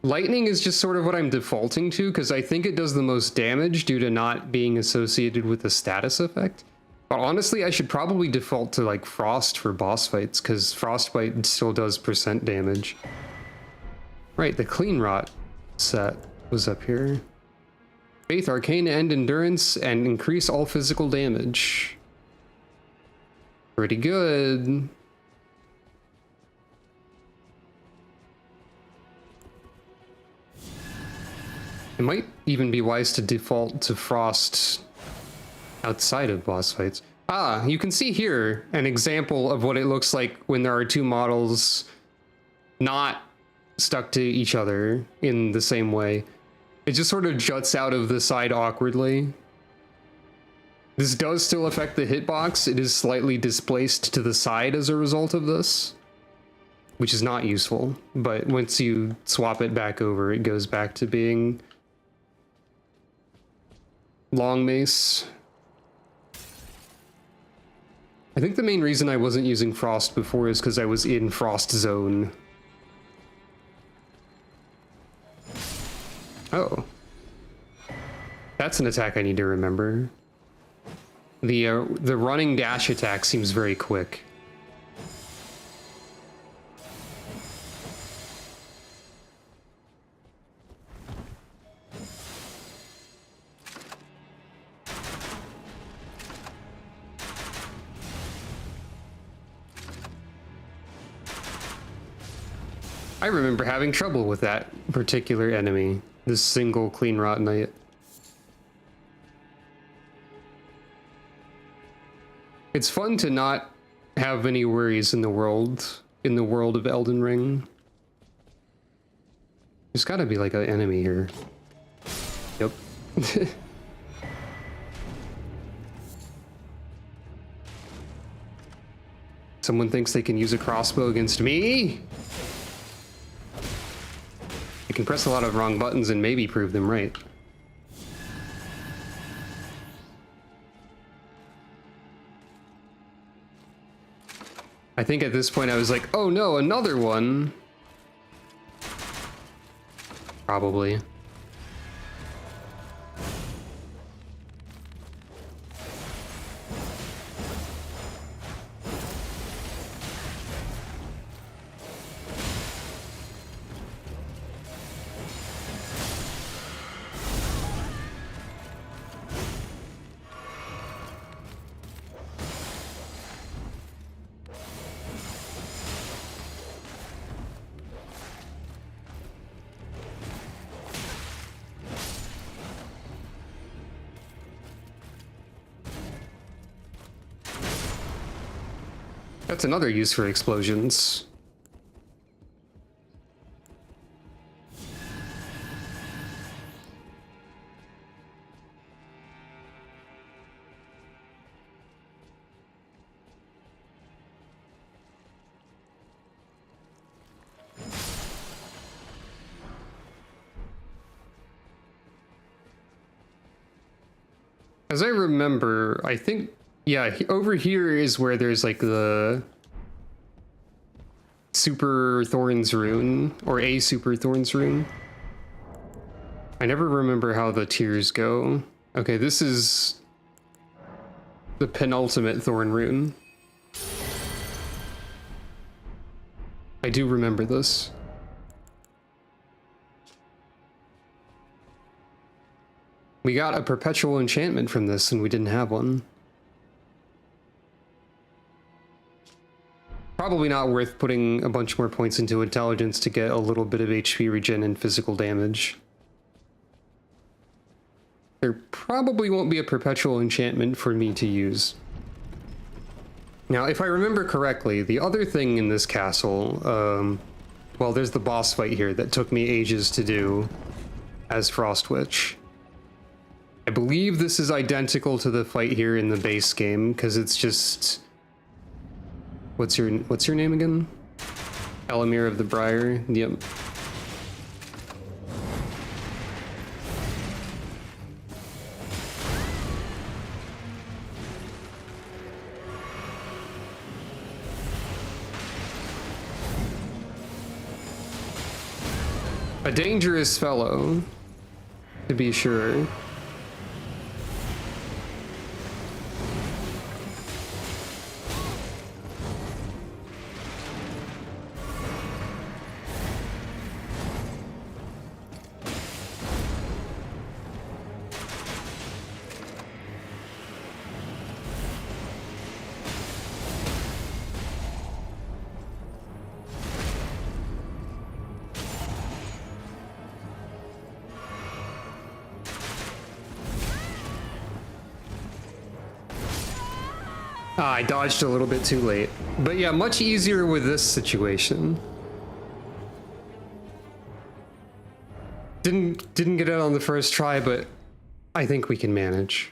Lightning is just sort of what I'm defaulting to, because I think it does the most damage due to not being associated with the status effect. But honestly, I should probably default to, like, Frost for boss fights, because Frostbite still does % damage. Right, the Clean Rot set was up here. Faith, Arcane, and Endurance, and increase all physical damage. Pretty good. It might even be wise to default to Frost outside of boss fights. Ah, you can see here an example of what it looks like when there are two models not stuck to each other in the same way. It just sort of juts out of the side awkwardly. This does still affect the hitbox. It is slightly displaced to the side as a result of this, which is not useful. But once you swap it back over, it goes back to being long mace. I think the main reason I wasn't using Frost before is because I was in Frost Zone. Oh. That's an attack I need to remember. The running dash attack seems very quick. I remember having trouble with that particular enemy, this single Clean Rot Knight. It's fun to not have any worries in the world of Elden Ring. There's gotta be like an enemy here. Yep. Someone thinks they can use a crossbow against me? You can press a lot of wrong buttons and maybe prove them right. I think at this point I was like, oh no, another one. Probably. That's another use for explosions. As I remember, I think, yeah, over here is where there's like the Super Thorns rune, or a Super Thorns rune. I never remember how the tiers go. Okay, this is the penultimate Thorn rune. I do remember this. We got a perpetual enchantment from this, and we didn't have one. Probably not worth putting a bunch more points into intelligence to get a little bit of HP regen and physical damage. There probably won't be a perpetual enchantment for me to use. Now, if I remember correctly, the other thing in this castle, well, there's the boss fight here that took me ages to do as Frost Witch. I believe this is identical to the fight here in the base game, because it's just... What's your name again? Elamir of the Briar? Yep. A dangerous fellow, to be sure. I dodged a little bit too late. But yeah, much easier with this situation. Didn't get it on the first try, but I think we can manage.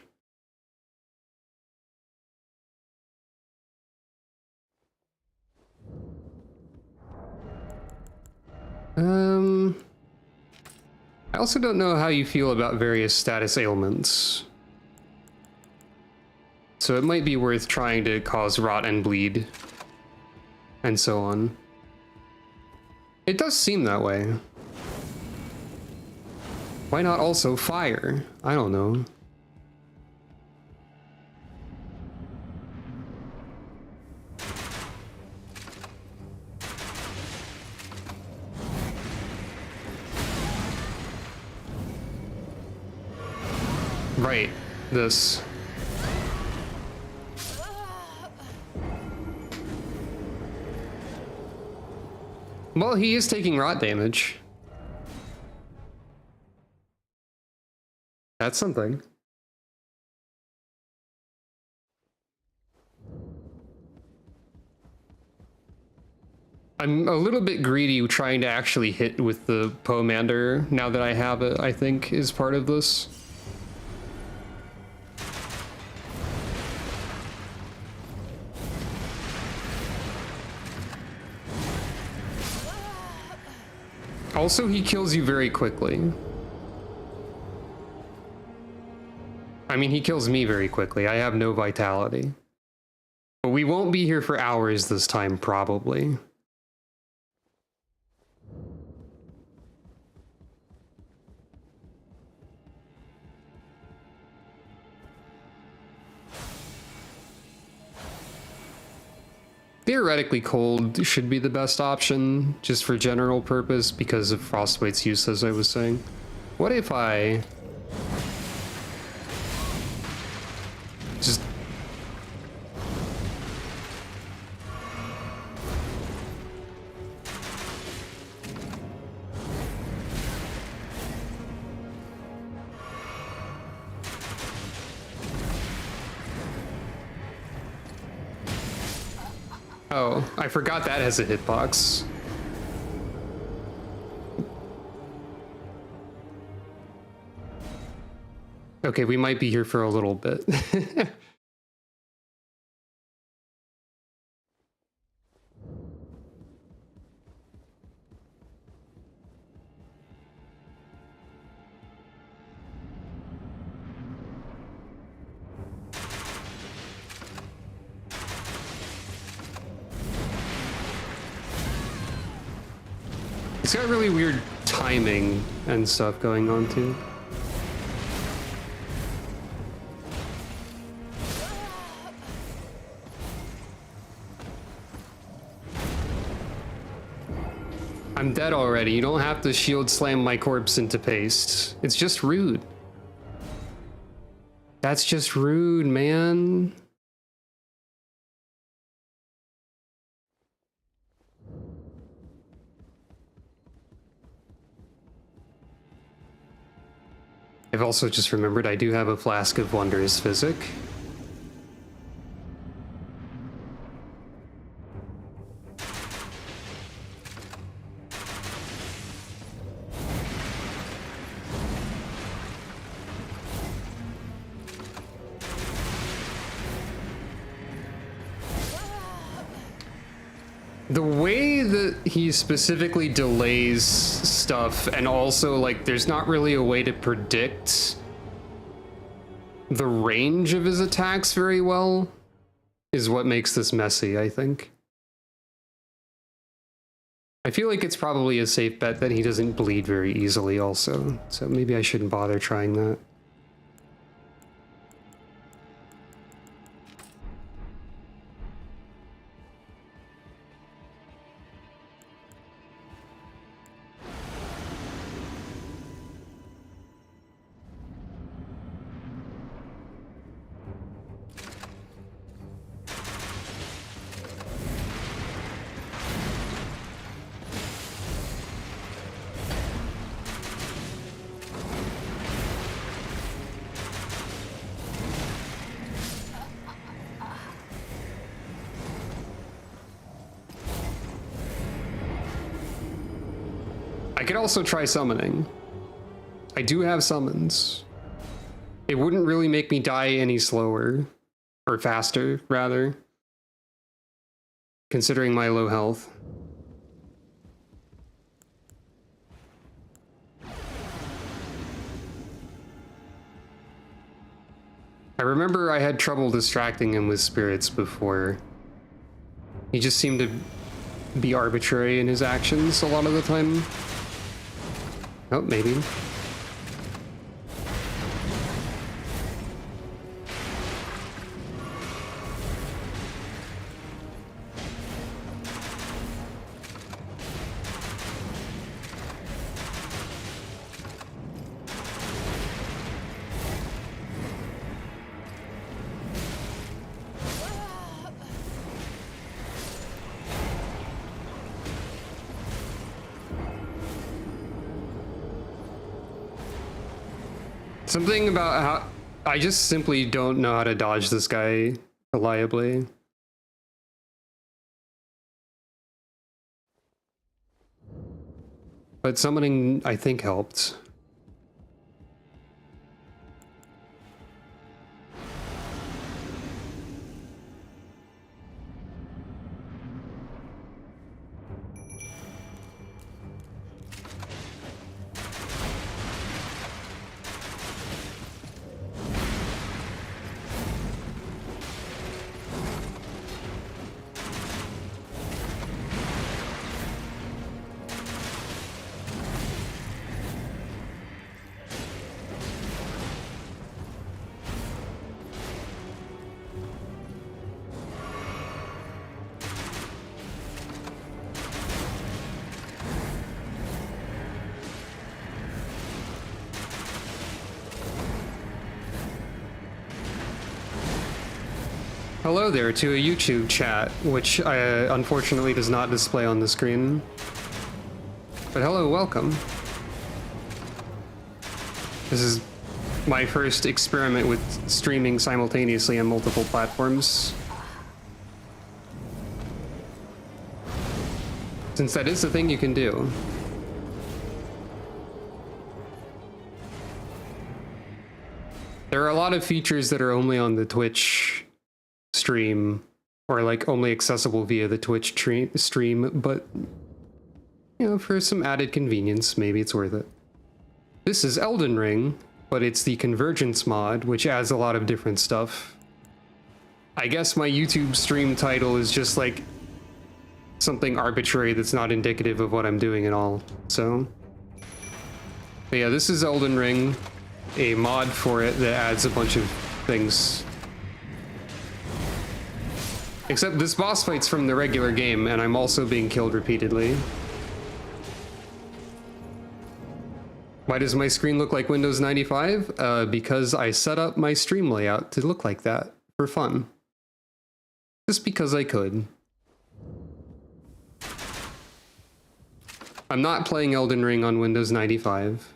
I also don't know how you feel about various status ailments. So it might be worth trying to cause rot and bleed, and so on. It does seem that way. Why not also fire? I don't know. Right, this. Well, he is taking rot damage. That's something. I'm a little bit greedy trying to actually hit with the Pomander now that I have it, I think, is part of this. Also, he kills you very quickly. I mean, he kills me very quickly. I have no vitality. But we won't be here for hours this time, probably. Theoretically, cold should be the best option, just for general purpose, because of Frostbite's use, as I was saying. What if I... just... Oh, I forgot that has a hitbox. Okay, we might be here for a little bit. It's got really weird timing and stuff going on too. I'm dead already. You don't have to shield slam my corpse into paste. It's just rude. That's just rude, man. I've also just remembered I do have a flask of Wondrous Physic. The way that he specifically delays stuff, and also, like, there's not really a way to predict the range of his attacks very well, is what makes this messy, I think. I feel like it's probably a safe bet that he doesn't bleed very easily also, so maybe I shouldn't bother trying that. I could also try summoning. I do have summons. It wouldn't really make me die any slower, or faster, rather, considering my low health. I remember I had trouble distracting him with spirits before. He just seemed to be arbitrary in his actions a lot of the time. Oh, maybe. Something about how I just simply don't know how to dodge this guy reliably. But summoning, I think, helped. Hello there to a YouTube chat, which unfortunately does not display on the screen. But hello, welcome. This is my first experiment with streaming simultaneously on multiple platforms. since that is the thing you can do. There are a lot of features that are only on the Twitch stream, or like only accessible via the Twitch stream, but you know, for some added convenience, maybe it's worth it. This is Elden Ring, but it's the Convergence mod, which adds a lot of different stuff. I guess my YouTube stream title is just like something arbitrary that's not indicative of what I'm doing at all, so. But yeah, this is Elden Ring, a mod for it that adds a bunch of things. Except this boss fight's from the regular game, and I'm also being killed repeatedly. Why does my screen look like Windows 95? Because I set up my stream layout to look like that for fun. Just because I could. I'm not playing Elden Ring on Windows 95,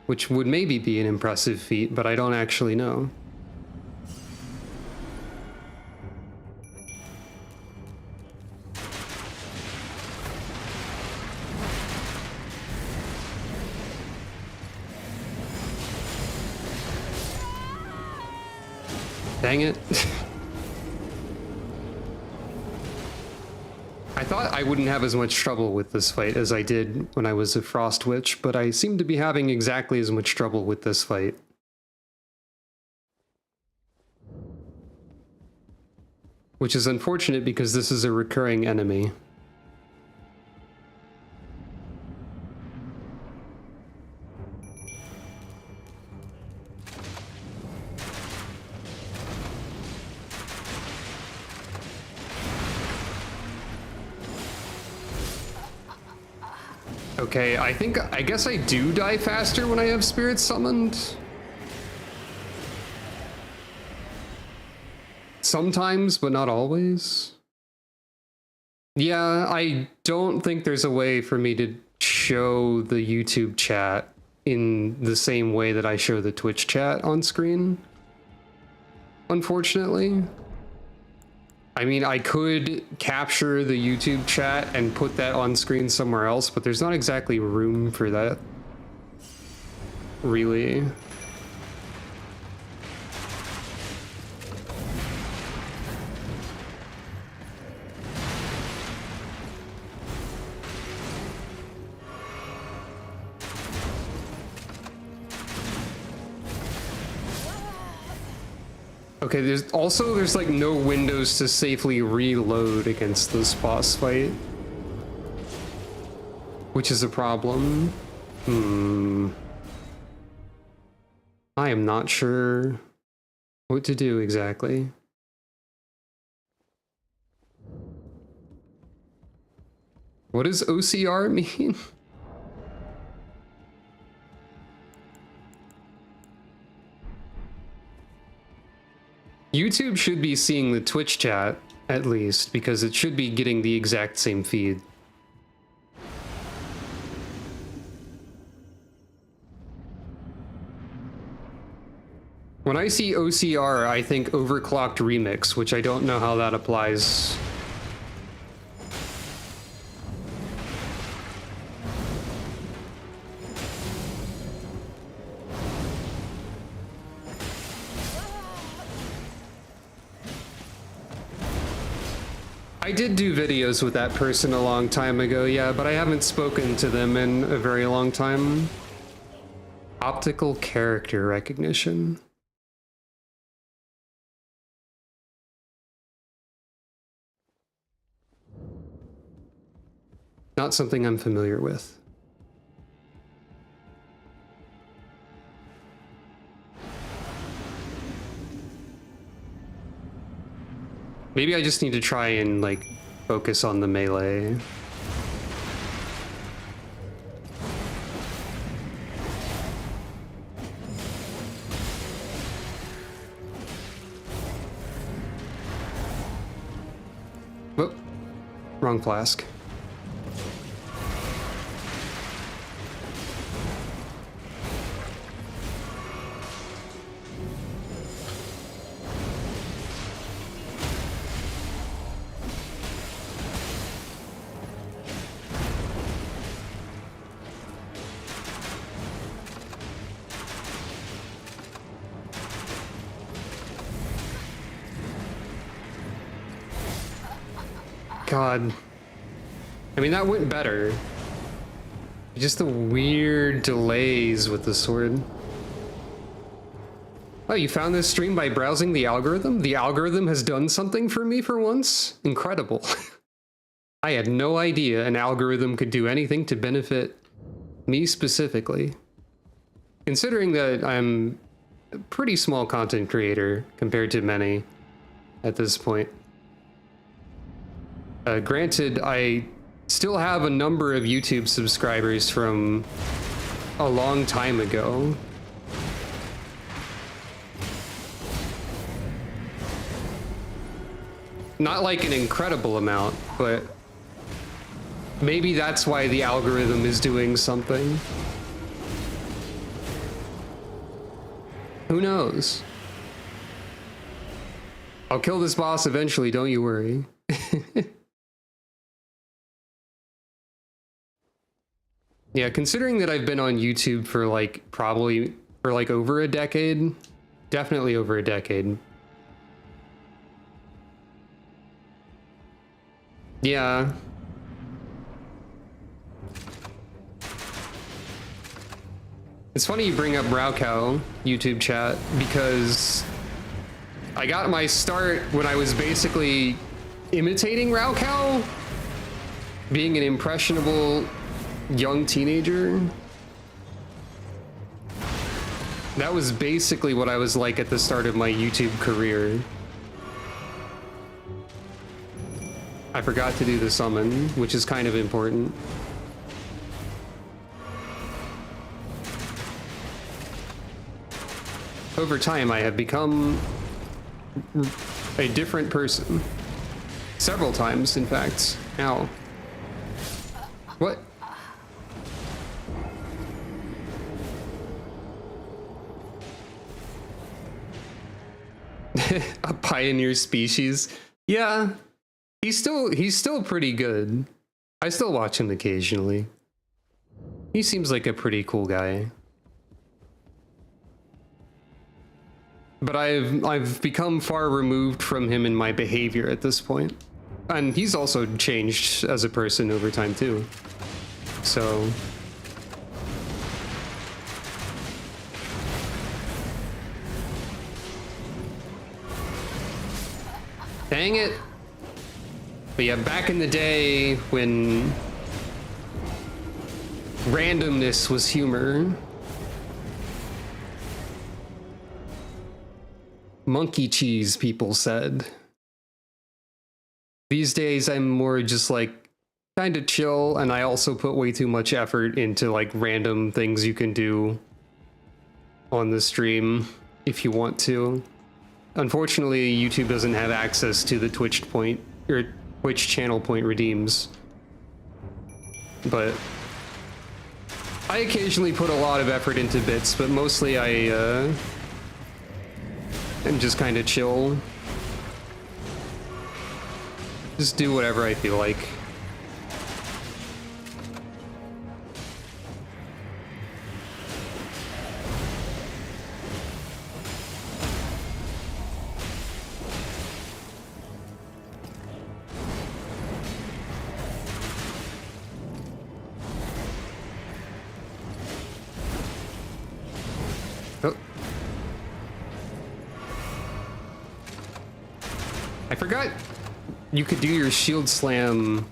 which would maybe be an impressive feat, but I don't actually know. Dang it. I thought I wouldn't have as much trouble with this fight as I did when I was a Frost Witch, but I seem to be having exactly as much trouble with this fight. Which is unfortunate because this is a recurring enemy. Okay, I guess I do die faster when I have spirits summoned. Sometimes, but not always. Yeah, I don't think there's a way for me to show the YouTube chat in the same way that I show the Twitch chat on screen, unfortunately. I mean, I could capture the YouTube chat and put that on screen somewhere else, but there's not exactly room for that, really. Okay, there's like no windows to safely reload against this boss fight, which is a problem. I am not sure what to do exactly. What does OCR mean? YouTube should be seeing the Twitch chat, at least, because it should be getting the exact same feed. When I see OCR, I think overclocked remix, which I don't know how that applies. I did do videos with that person a long time ago, yeah, but I haven't spoken to them in a very long time. Optical character recognition. Not something I'm familiar with. Maybe I just need to try and, like, focus on the melee. Whoop. Wrong flask. God. I mean, that went better. Just the weird delays with the sword. Oh, you found this stream by browsing the algorithm? The algorithm has done something for me for once? Incredible. I had no idea an algorithm could do anything to benefit me specifically. Considering that I'm a pretty small content creator compared to many at this point. Granted, I still have a number of YouTube subscribers from a long time ago. Not like an incredible amount, but maybe that's why the algorithm is doing something. Who knows? I'll kill this boss eventually, don't you worry. Yeah, considering that I've been on YouTube for like probably for like over a decade, definitely over a decade. Yeah. It's funny you bring up Raocow YouTube chat because I got my start when I was basically imitating Raocow, being an impressionable young teenager. That was basically what I was like at the start of my YouTube career. I forgot to do the summon, which is kind of important. Over time, I have become a different person. Several times, in fact. Ow. What? A pioneer species? Yeah. He's still pretty good. I still watch him occasionally. He seems like a pretty cool guy. But I've become far removed from him in my behavior at this point. And he's also changed as a person over time too. So dang it. But yeah, back in the day when randomness was humor. Monkey cheese, people said. These days, I'm more just like kind of chill, and I also put way too much effort into like random things you can do on the stream if you want to. Unfortunately, YouTube doesn't have access to the Twitch channel point redeems. But I occasionally put a lot of effort into bits, but mostly I'm just kind of chill. Just do whatever I feel like. Oh. I forgot you could do your shield slam.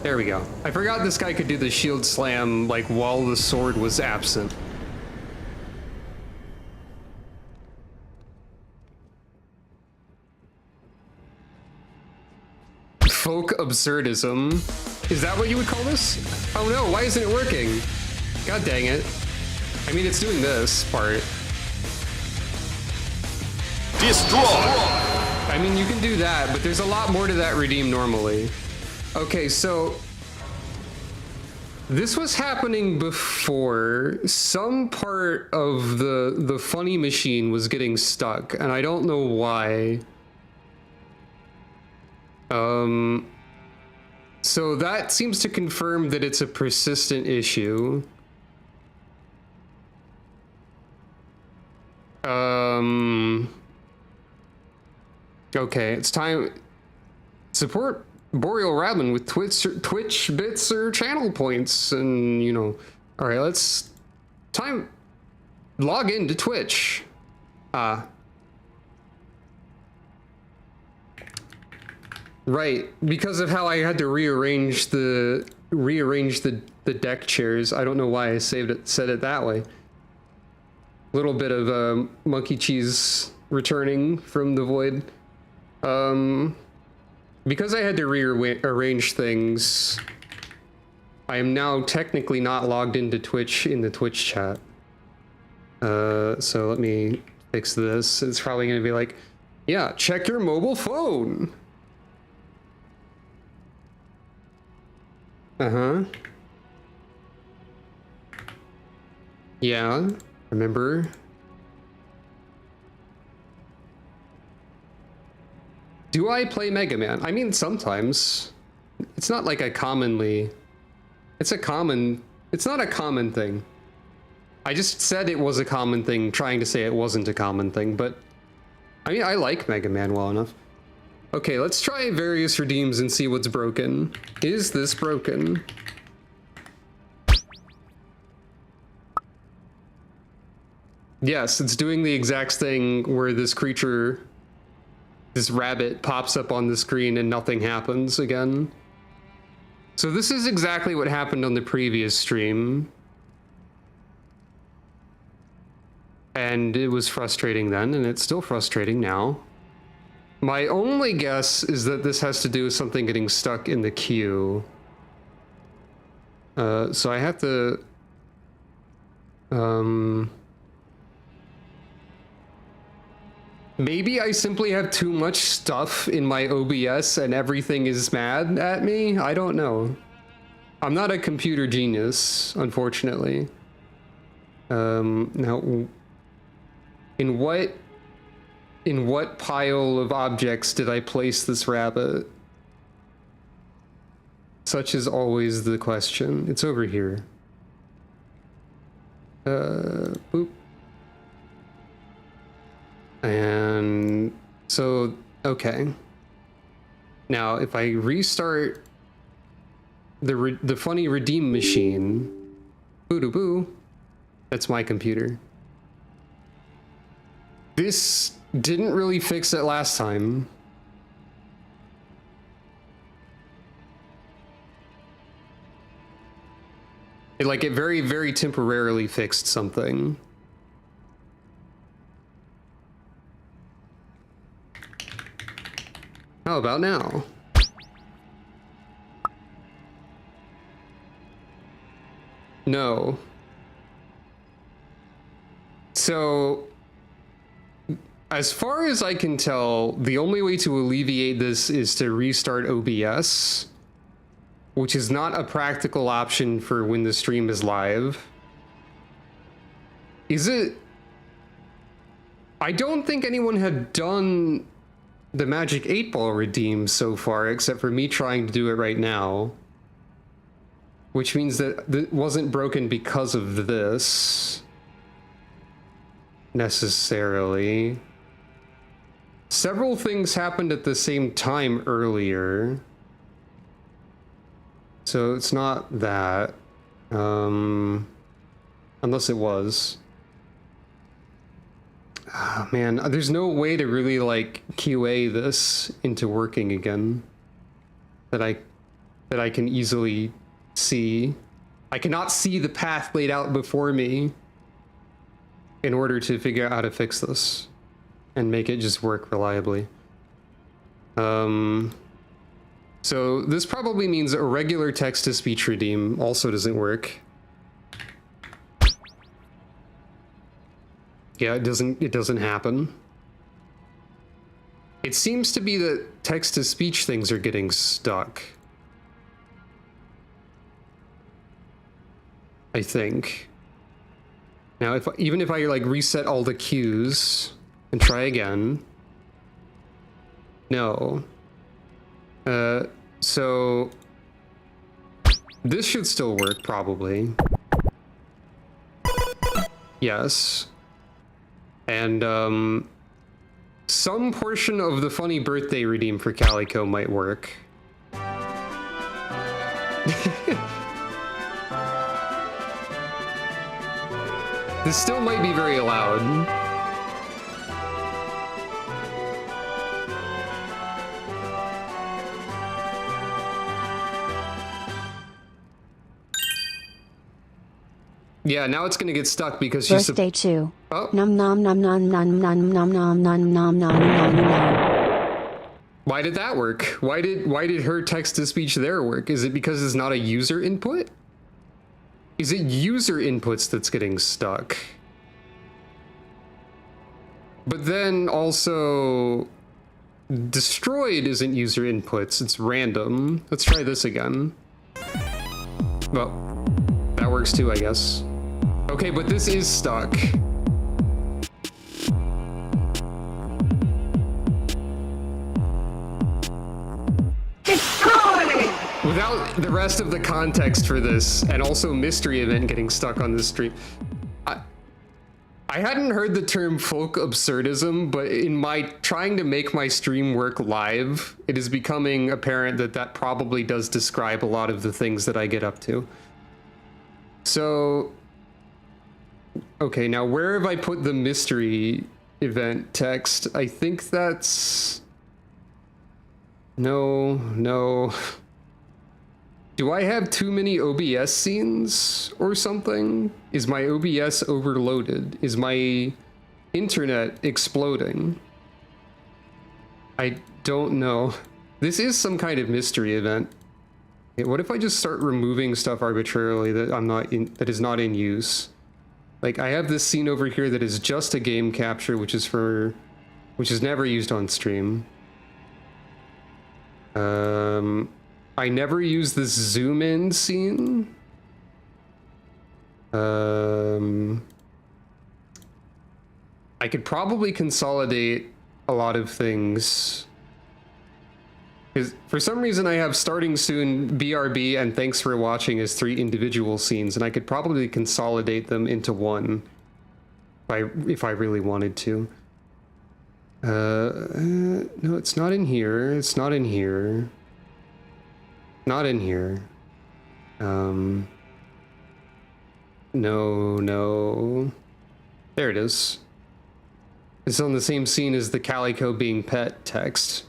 There we go. I forgot this guy could do the shield slam like while the sword was absent. Folk absurdism. Is that what you would call this? Oh no, why isn't it working? God dang it. I mean, it's doing this part. Destroy! I mean, you can do that, but there's a lot more to that redeem normally. Okay, so this was happening before. Some part of the funny machine was getting stuck, and I don't know why. So that seems to confirm that it's a persistent issue. Okay, it's time. Support Boreal Rabbin with Twitch bits or channel points, and you know. All right, let's log into Twitch. Right, because of how I had to rearrange the deck chairs. I don't know why I said it that way. Little bit of monkey cheese returning from the void. Because I had to rearrange things, I am now technically not logged into Twitch in the Twitch chat. So let me fix this. It's probably gonna be like, yeah, check your mobile phone. Uh-huh. Yeah, remember? Do I play Mega Man? I mean, sometimes. It's not like it's not a common thing. I just said it was a common thing, trying to say it wasn't a common thing, but I mean, I like Mega Man well enough. Okay, let's try various redeems and see what's broken. Is this broken? Yes, it's doing the exact thing where this creature, this rabbit, pops up on the screen and nothing happens again. So this is exactly what happened on the previous stream. And it was frustrating then, and it's still frustrating now. My only guess is that this has to do with something getting stuck in the queue. So I have to... maybe I simply have too much stuff in my OBS and everything is mad at me? I don't know. I'm not a computer genius, unfortunately. Now, in what pile of objects did I place this rabbit? Such is always the question. It's over here. Boop. And so, okay. Now, if I restart the funny redeem machine, boo-doo-boo, that's my computer. This didn't really fix it last time. It very, very temporarily fixed something. How about now? No. So, as far as I can tell, the only way to alleviate this is to restart OBS, which is not a practical option for when the stream is live. Is it? I don't think anyone had done the Magic 8-Ball redeem so far, except for me trying to do it right now. Which means that it wasn't broken because of this. Necessarily. Several things happened at the same time earlier. So it's not that. Unless it was. Oh, man, there's no way to really QA this into working again that I can easily see. I cannot see the path laid out before me in order to figure out how to fix this and make it just work reliably. So this probably means a regular text-to-speech redeem also doesn't work. Yeah, it doesn't happen. It seems to be that text-to-speech things are getting stuck. I think. Now, even if I reset all the queues and try again. No. So this should still work, probably. Yes. And, some portion of the funny birthday redeem for Calico might work. This still might be very loud. Yeah, now it's gonna get stuck because she's Birthday 2. Oh. Num nom nom nom nom nom nom nom nom nom nom nom nom. Why did that work? Why did her text to speech there work? Is it because it's not a user input? Is it user inputs that's getting stuck? But then also destroyed isn't user inputs, it's random. Let's try this again. Well, that works too, I guess. Okay, but this is stuck. Without the rest of the context for this, and also mystery event getting stuck on the stream, I hadn't heard the term folk absurdism, but in my trying to make my stream work live, it is becoming apparent that that probably does describe a lot of the things that I get up to. So, okay, now where have I put the mystery event text? I think that's... No. Do I have too many OBS scenes or something? Is my OBS overloaded? Is my internet exploding? I don't know. This is some kind of mystery event. Okay, what if I just start removing stuff arbitrarily that is not in use? Like, I have this scene over here that is just a game capture, which is never used on stream. I never use this zoom in scene. I could probably consolidate a lot of things. Because for some reason I have starting soon, BRB, and thanks for watching as 3 individual scenes, and I could probably consolidate them into one if I really wanted to. No, it's not in here. It's not in here. Not in here. No. There it is. It's on the same scene as the Calico being pet text.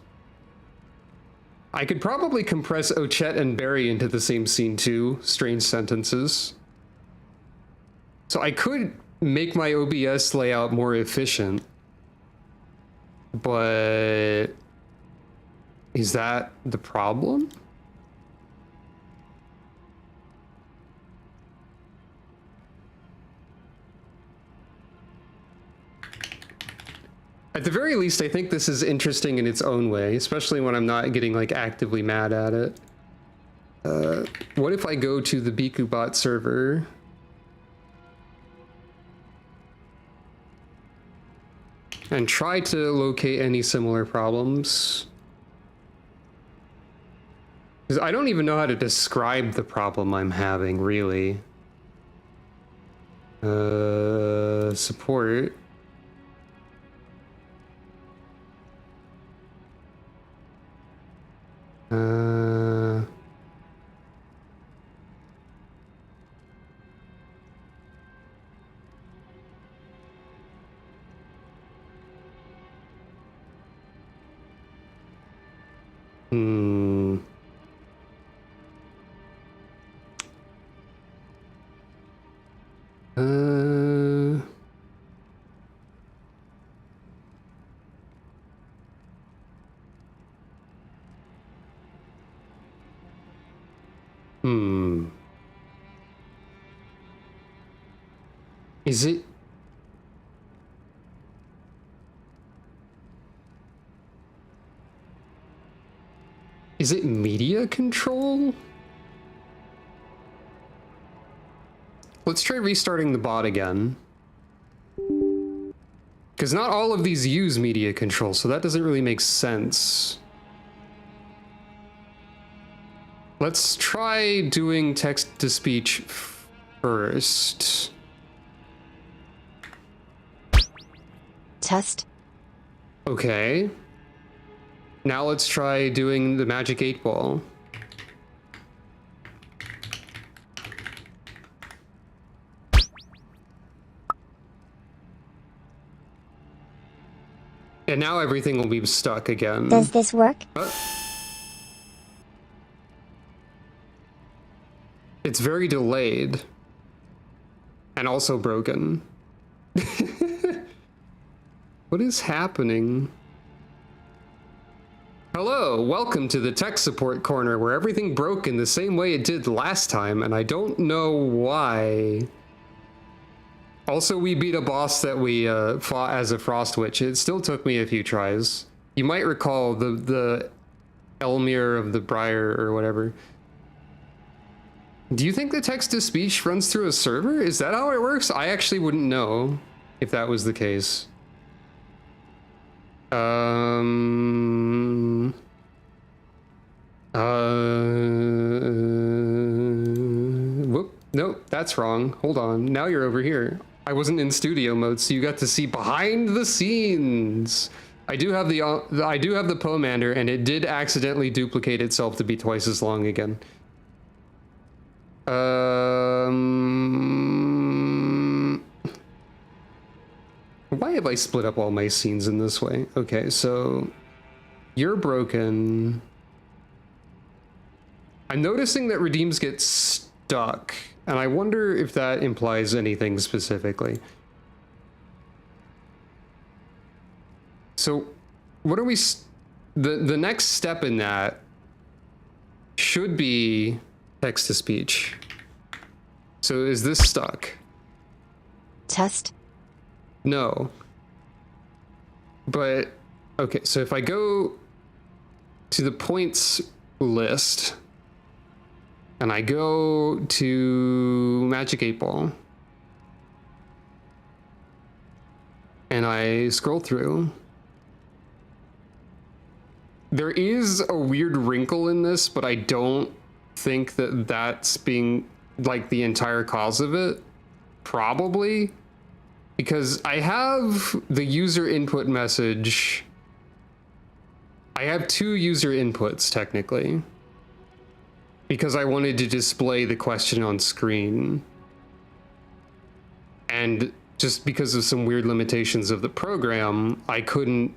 I could probably compress Ochette and Barry into the same scene too. Strange sentences. So I could make my OBS layout more efficient. But is that the problem? At the very least, I think this is interesting in its own way, especially when I'm not getting like actively mad at it. What if I go to the BikuBot server? And try to locate any similar problems. Because I don't even know how to describe the problem I'm having, really. Support. Is it? Is it media control? Let's try restarting the bot again. Because not all of these use media control, so that doesn't really make sense. Let's try doing text-to-speech first. Test. Okay. Now let's try doing the magic 8 ball. And now everything will be stuck again. Does this work? It's very delayed. And also broken. What is happening? Hello, welcome to the tech support corner where everything broke in the same way it did last time, and I don't know why. Also, we beat a boss that we fought as a Frost Witch. It still took me a few tries. You might recall the Elmir of the Briar or whatever. Do you think the text-to-speech runs through a server? Is that how it works? I actually wouldn't know if that was the case. Whoop, nope, that's wrong. Hold on, now you're over here. I wasn't in studio mode, so you got to see behind the scenes. I do have the Pomander, and it did accidentally duplicate itself to be twice as long again. Why have I split up all my scenes in this way? Okay, so you're broken. I'm noticing that redeems get stuck, and I wonder if that implies anything specifically. So what are we... The next step in that should be text-to-speech. So is this stuck? Test. No. But, okay, so if I go to the points list, and I go to Magic 8 Ball, and I scroll through, there is a weird wrinkle in this, but I don't think that that's being, like, the entire cause of it. Probably. Because I have the user input message. I have two user inputs, technically. Because I wanted to display the question on screen. And just because of some weird limitations of the program, I couldn't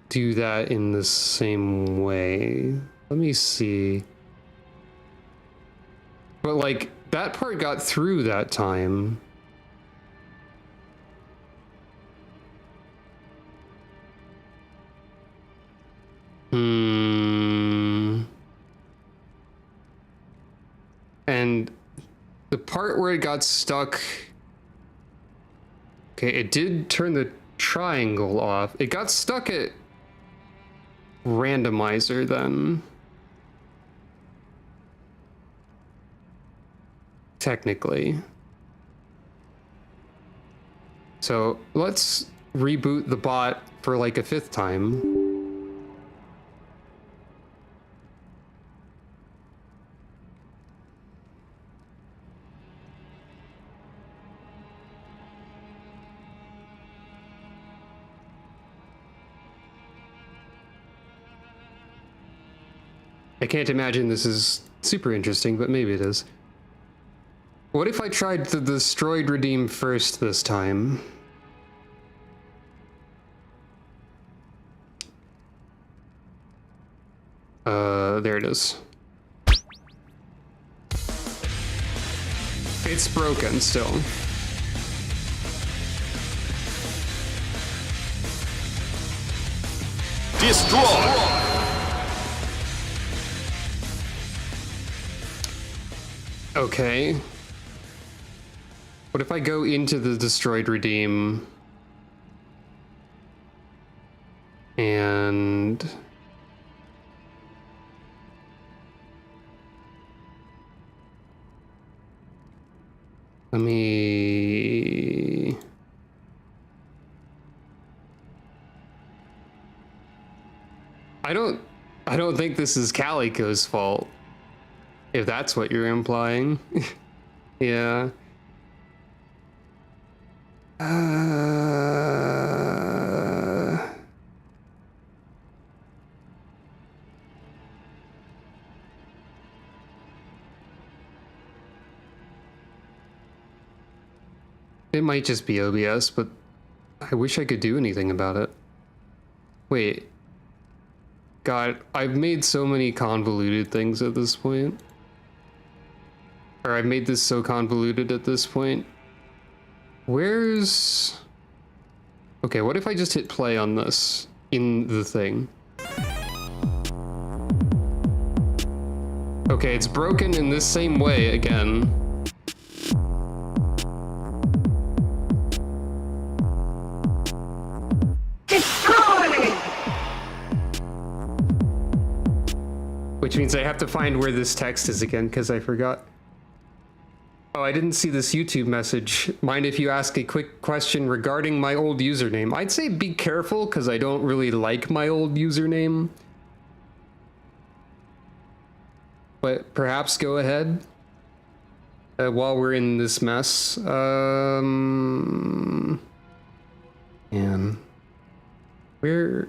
do that in the same way. Let me see. But, like, that part got through that time. And the part where it got stuck... Okay, it did turn the triangle off. It got stuck at randomizer then. Technically. So let's reboot the bot for like a 5th time. I can't imagine this is super interesting, but maybe it is. What if I tried the destroyed redeem first this time? There it is. It's broken still. Destroy! Okay. What if I go into the destroyed redeem and let me I don't think this is Calico's fault. If that's what you're implying. Yeah. It might just be OBS, but I wish I could do anything about it. Wait. God, I've made so many convoluted things at this point. Or I've made this so convoluted at this point. Where's... Okay, what if I just hit play on this in the thing? Okay, it's broken in this same way again. Which means I have to find where this text is again, because I forgot. Oh, I didn't see this YouTube message. Mind if you ask a quick question regarding my old username? I'd say be careful, because I don't really like my old username. But perhaps go ahead. While we're in this mess. Man. Where...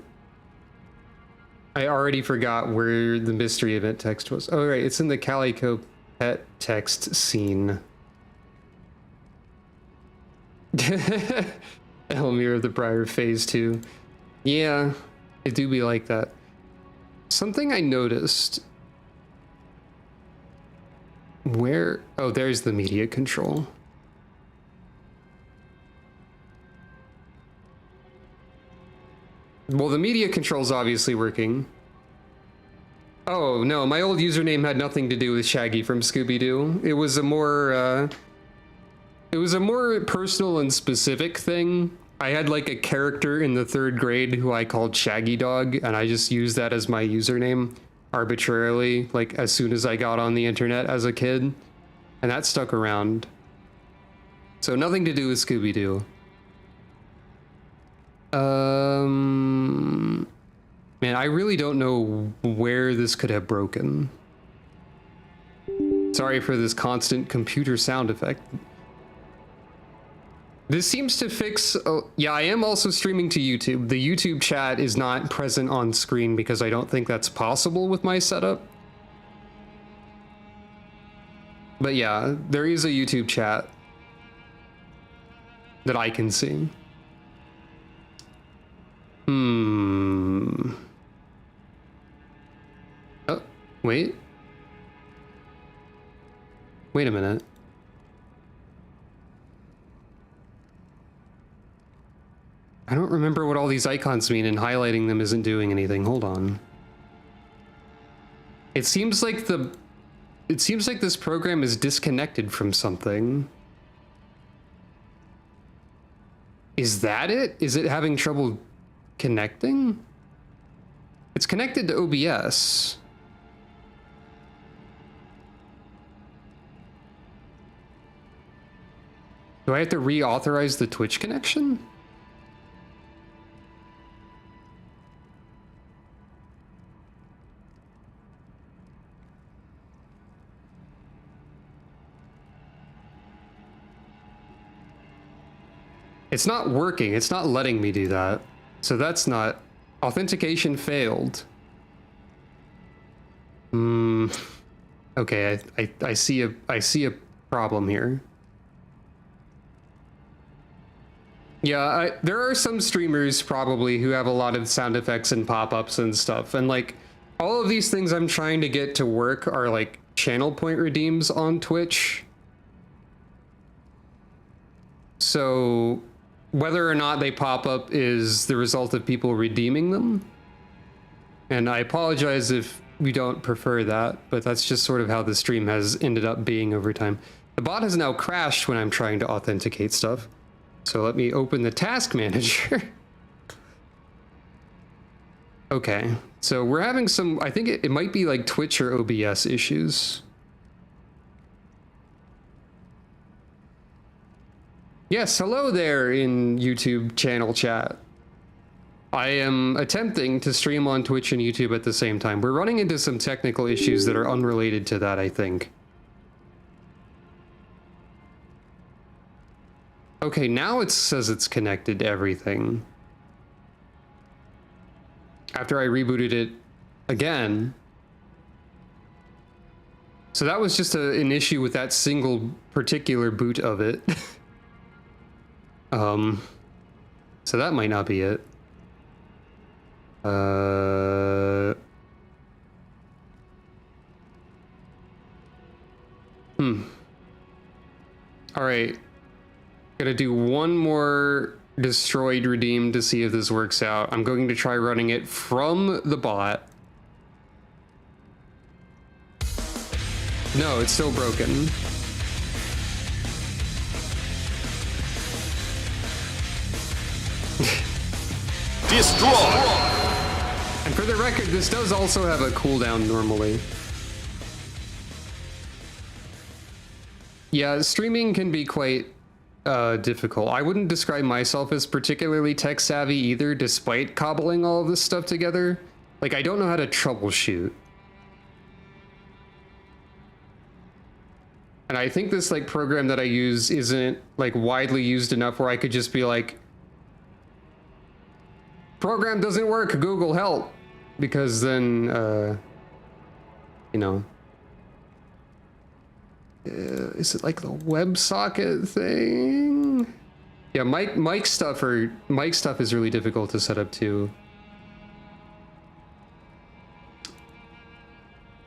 I already forgot where the mystery event text was. Oh, right, it's in the Calico pet text scene. Elmir of the Briar Phase 2. Yeah, it do be like that. Something I noticed. Where? Oh, there's the media control. Well, the media control's obviously working. Oh, no, my old username had nothing to do with Shaggy from Scooby-Doo. It was a more personal and specific thing. I had like a character in the 3rd grade who I called Shaggy Dog, and I just used that as my username arbitrarily, like as soon as I got on the internet as a kid. And that stuck around. So nothing to do with Scooby-Doo. Man, I really don't know where this could have broken. Sorry for this constant computer sound effect. This seems to fix... yeah, I am also streaming to YouTube. The YouTube chat is not present on screen because I don't think that's possible with my setup. But yeah, there is a YouTube chat that I can see. Oh, wait. Wait a minute. I don't remember what all these icons mean, and highlighting them isn't doing anything. Hold on. It seems like this program is disconnected from something. Is that it? Is it having trouble connecting? It's connected to OBS. Do I have to reauthorize the Twitch connection? It's not working. It's not letting me do that. So that's not... Authentication failed. Okay, I see a problem here. Yeah, there are some streamers probably who have a lot of sound effects and pop-ups and stuff, and like all of these things I'm trying to get to work are like channel point redeems on Twitch. So whether or not they pop up is the result of people redeeming them. And I apologize if you don't prefer that, but that's just sort of how the stream has ended up being over time. The bot has now crashed when I'm trying to authenticate stuff. So let me open the task manager. Okay, so we're having some, I think it might be like Twitch or OBS issues. Yes, hello there in YouTube channel chat. I am attempting to stream on Twitch and YouTube at the same time. We're running into some technical issues that are unrelated to that, I think. Okay, now it says it's connected to everything. After I rebooted it again. So that was just an issue with that single particular boot of it. So that might not be it. Uh... Alright. Gonna do one more destroyed redeem to see if this works out. I'm going to try running it from the bot. No, it's still broken. Destroy! And for the record, this does also have a cooldown normally. Yeah, streaming can be quite difficult. I wouldn't describe myself as particularly tech savvy either, despite cobbling all of this stuff together. Like, I don't know how to troubleshoot. And I think this like program that I use isn't like widely used enough where I could just be like, program doesn't work, Google help. Because then, you know, is it like the WebSocket thing? Yeah, mic stuff is really difficult to set up too.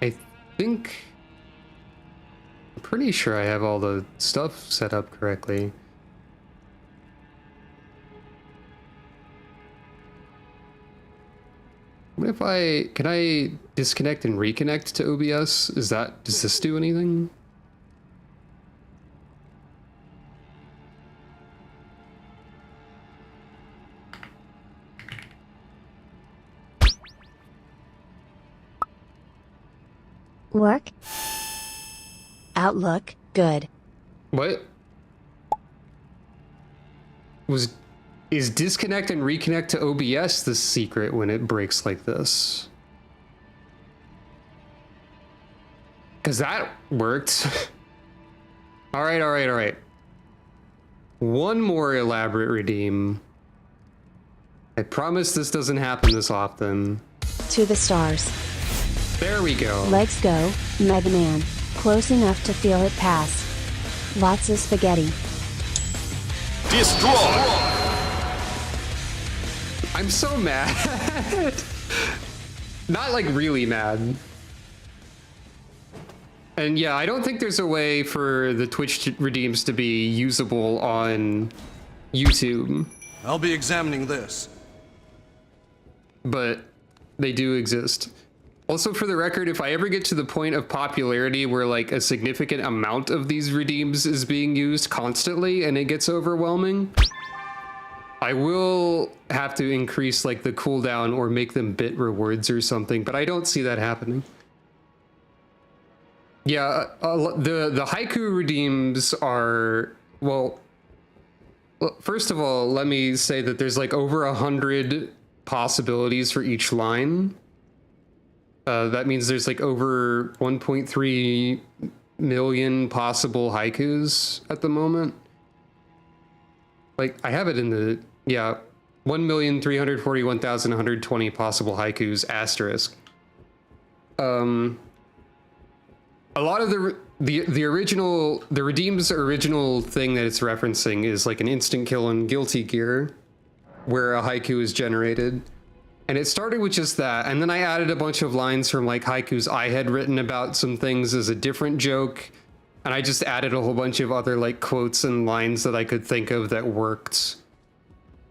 I'm pretty sure I have all the stuff set up correctly. What if can I disconnect and reconnect to OBS? Does this do anything? Work. Outlook, good. What? Is disconnect and reconnect to OBS the secret when it breaks like this? Because that worked. All right. One more elaborate redeem. I promise this doesn't happen this often. To the stars. There we go. Legs go, Mega Man. Close enough to feel it pass. Lots of spaghetti. Destroy! I'm so mad. Not like really mad. And yeah, I don't think there's a way for the Twitch redeems to be usable on YouTube. I'll be examining this. But they do exist. Also, for the record, if I ever get to the point of popularity where like a significant amount of these redeems is being used constantly and it gets overwhelming, I will have to increase like the cooldown or make them bit rewards or something, but I don't see that happening. Yeah, the haiku redeems are, well, first of all, let me say that there's like over 100 possibilities for each line. That means there's like over 1.3 million possible haikus at the moment. Like, I have it in the, yeah, 1,341,120 possible haikus, asterisk. A lot of the redeem's original thing that it's referencing is like an instant kill in Guilty Gear, where a haiku is generated. And it started with just that, and then I added a bunch of lines from like haikus I had written about some things as a different joke, and I just added a whole bunch of other like quotes and lines that I could think of that worked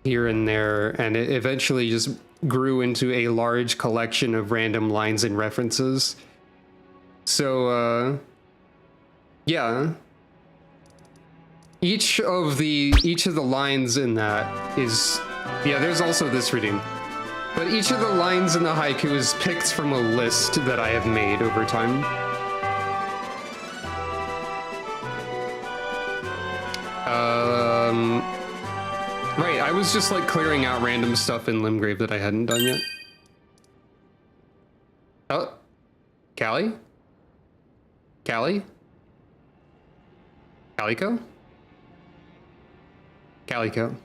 here and there, and it eventually just grew into a large collection of random lines and references. So, yeah. Each of the lines in that is, yeah, there's also this redeem. But each of the lines in the haiku is picked from a list that I have made over time. Right, I was just like clearing out random stuff in Limgrave that I hadn't done yet. Oh, Callie? Callie? Calico? Calico.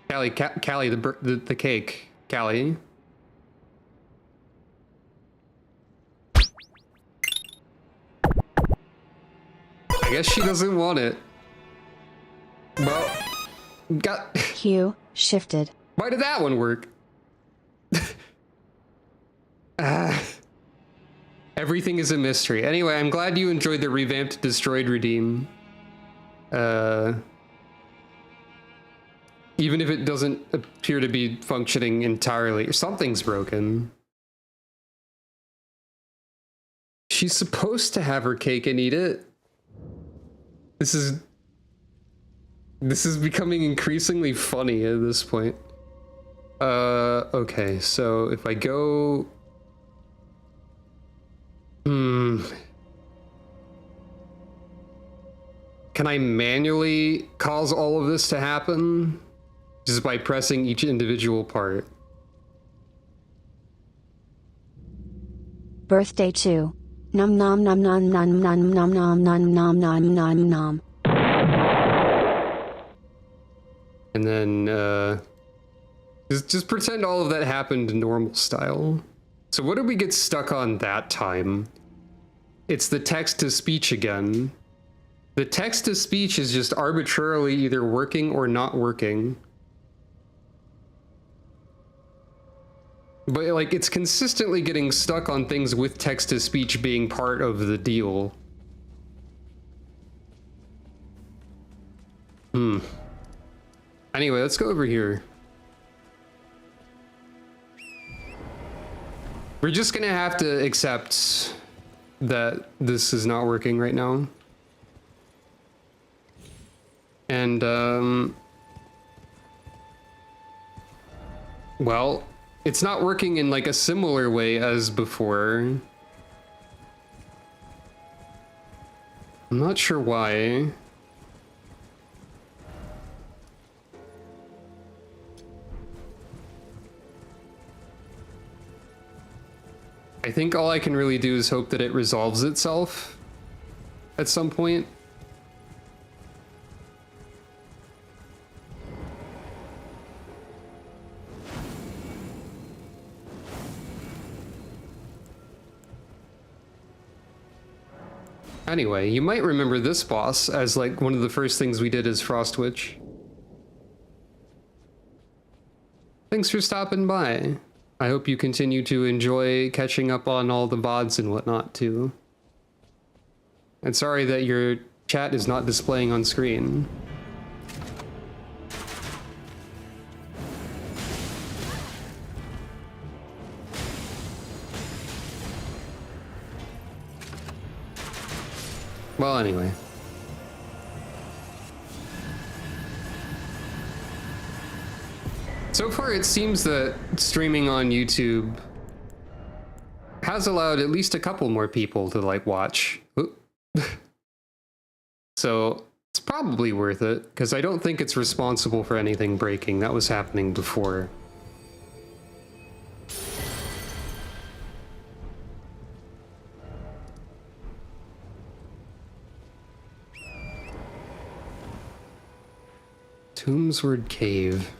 Callie, the cake. Callie. I guess she doesn't want it. Well, Q, shifted. why did that one work? Everything is a mystery. Anyway, I'm glad you enjoyed the revamped Destroyed Redeem. Even if it doesn't appear to be functioning entirely, something's broken. She's supposed to have her cake and eat it. This is becoming increasingly funny at this point. Okay, so if I go... Can I manually cause all of this to happen? Just by pressing each individual part. Birthday 2. Num nom nom nom nom nom nom nom nom nom nom nom nom. And then, just pretend all of that happened in normal style. So what did we get stuck on that time? It's the text-to-speech again. The text-to-speech is just arbitrarily either working or not working. But, like, it's consistently getting stuck on things with text-to-speech being part of the deal. Anyway, let's go over here. We're just gonna have to accept that this is not working right now. And, well, it's not working in, like, a similar way as before. I'm not sure why. I think all I can really do is hope that it resolves itself at some point. Anyway, you might remember this boss as, like, one of the first things we did as Frost Witch. Thanks for stopping by. I hope you continue to enjoy catching up on all the VODs and whatnot, too. And sorry that your chat is not displaying on screen. Well, anyway. So far, it seems that streaming on YouTube has allowed at least a couple more people to, like, watch. So it's probably worth it, because I don't think it's responsible for anything breaking. That was happening before. Tombsward Cave.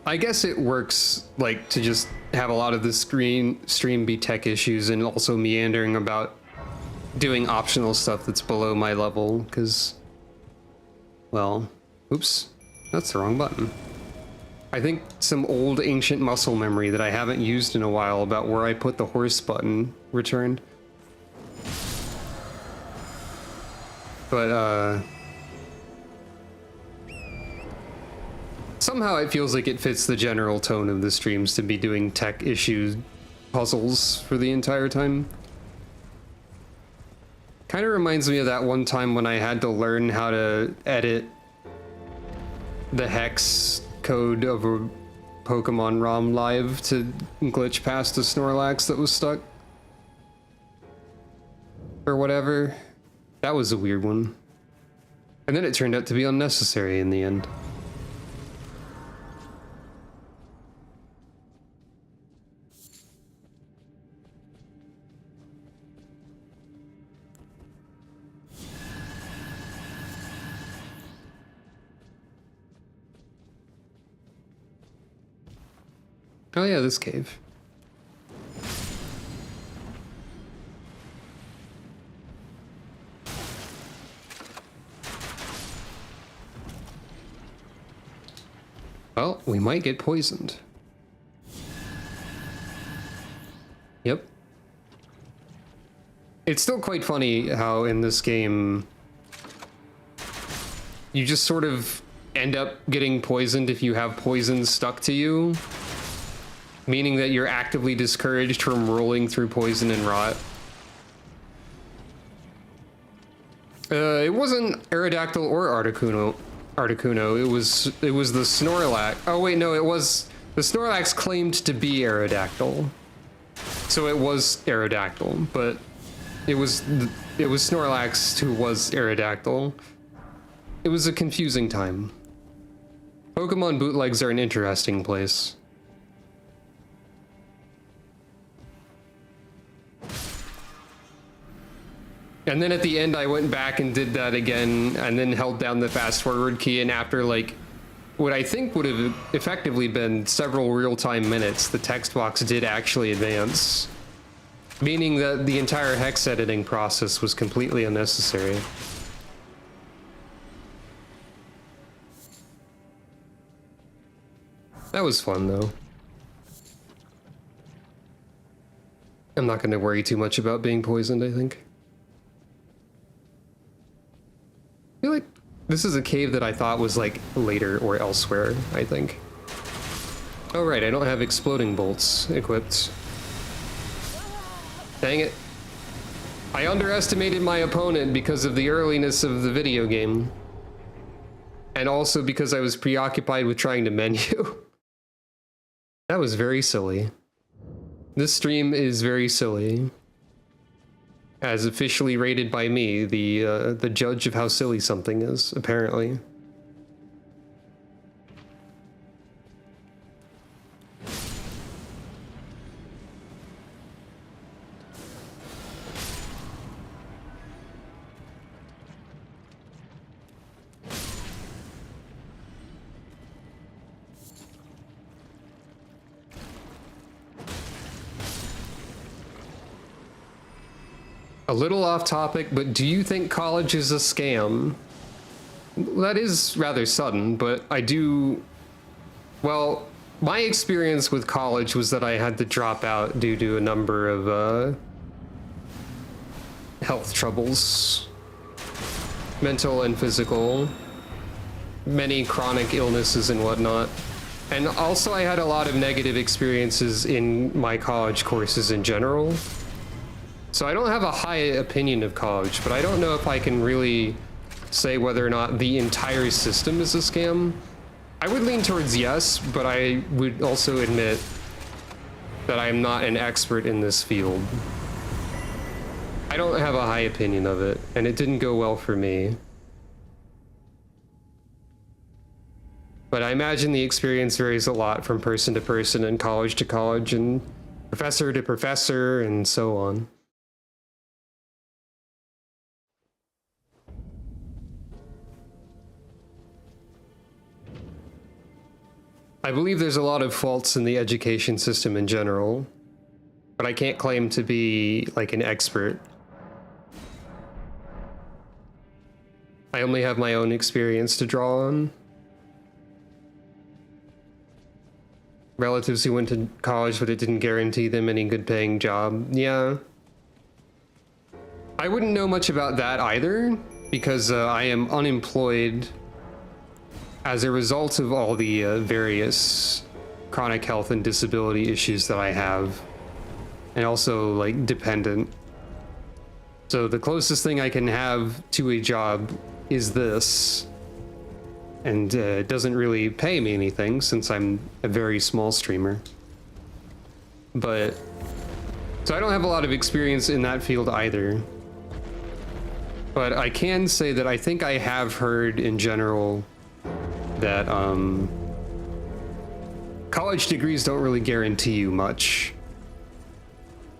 I guess it works, like, to just have a lot of the stream be tech issues and also meandering about doing optional stuff that's below my level, because, well, oops, that's the wrong button. I think some old ancient muscle memory that I haven't used in a while about where I put the horse button returned. But, somehow it feels like it fits the general tone of the streams to be doing tech issue puzzles for the entire time. Kind of reminds me of that one time when I had to learn how to edit the hex code of a Pokemon ROM live to glitch past a Snorlax that was stuck. Or whatever. That was a weird one. And then it turned out to be unnecessary in the end. Oh yeah, this cave. Well, we might get poisoned. Yep. It's still quite funny how in this game you just sort of end up getting poisoned if you have poison stuck to you, meaning that you're actively discouraged from rolling through poison and rot. It wasn't Aerodactyl or Articuno. It was the Snorlax. Oh wait, no, it was the Snorlax claimed to be Aerodactyl, so it was Aerodactyl, but it was Snorlax who was Aerodactyl. It was a confusing time. Pokemon bootlegs are an interesting place. And then at the end, I went back and did that again, and then held down the fast forward key, and after like what I think would have effectively been several real-time minutes, the text box did actually advance, meaning that the entire hex editing process was completely unnecessary. That was fun, though. I'm not going to worry too much about being poisoned, I think. I feel like this is a cave that I thought was, like, later or elsewhere, I think. Oh, right, I don't have exploding bolts equipped. Dang it. I underestimated my opponent because of the earliness of the video game. And also because I was preoccupied with trying to menu. That was very silly. This stream is very silly. As officially rated by me, the judge of how silly something is, apparently. A little off topic, but do you think college is a scam? That is rather sudden, but I do... Well, my experience with college was that I had to drop out due to a number of health troubles. Mental and physical. Many chronic illnesses and whatnot. And also I had a lot of negative experiences in my college courses in general. So I don't have a high opinion of college, but I don't know if I can really say whether or not the entire system is a scam. I would lean towards yes, but I would also admit that I am not an expert in this field. I don't have a high opinion of it, and it didn't go well for me. But I imagine the experience varies a lot from person to person and college to college and professor to professor and so on. I believe there's a lot of faults in the education system in general, but I can't claim to be like an expert. I only have my own experience to draw on. Relatives who went to college, but it didn't guarantee them any good paying job. Yeah. I wouldn't know much about that either, because I am unemployed as a result of all the various chronic health and disability issues that I have, and also like dependent. So the closest thing I can have to a job is this, and it doesn't really pay me anything since I'm a very small streamer. But so I don't have a lot of experience in that field either. But I can say that I think I have heard in general that college degrees don't really guarantee you much.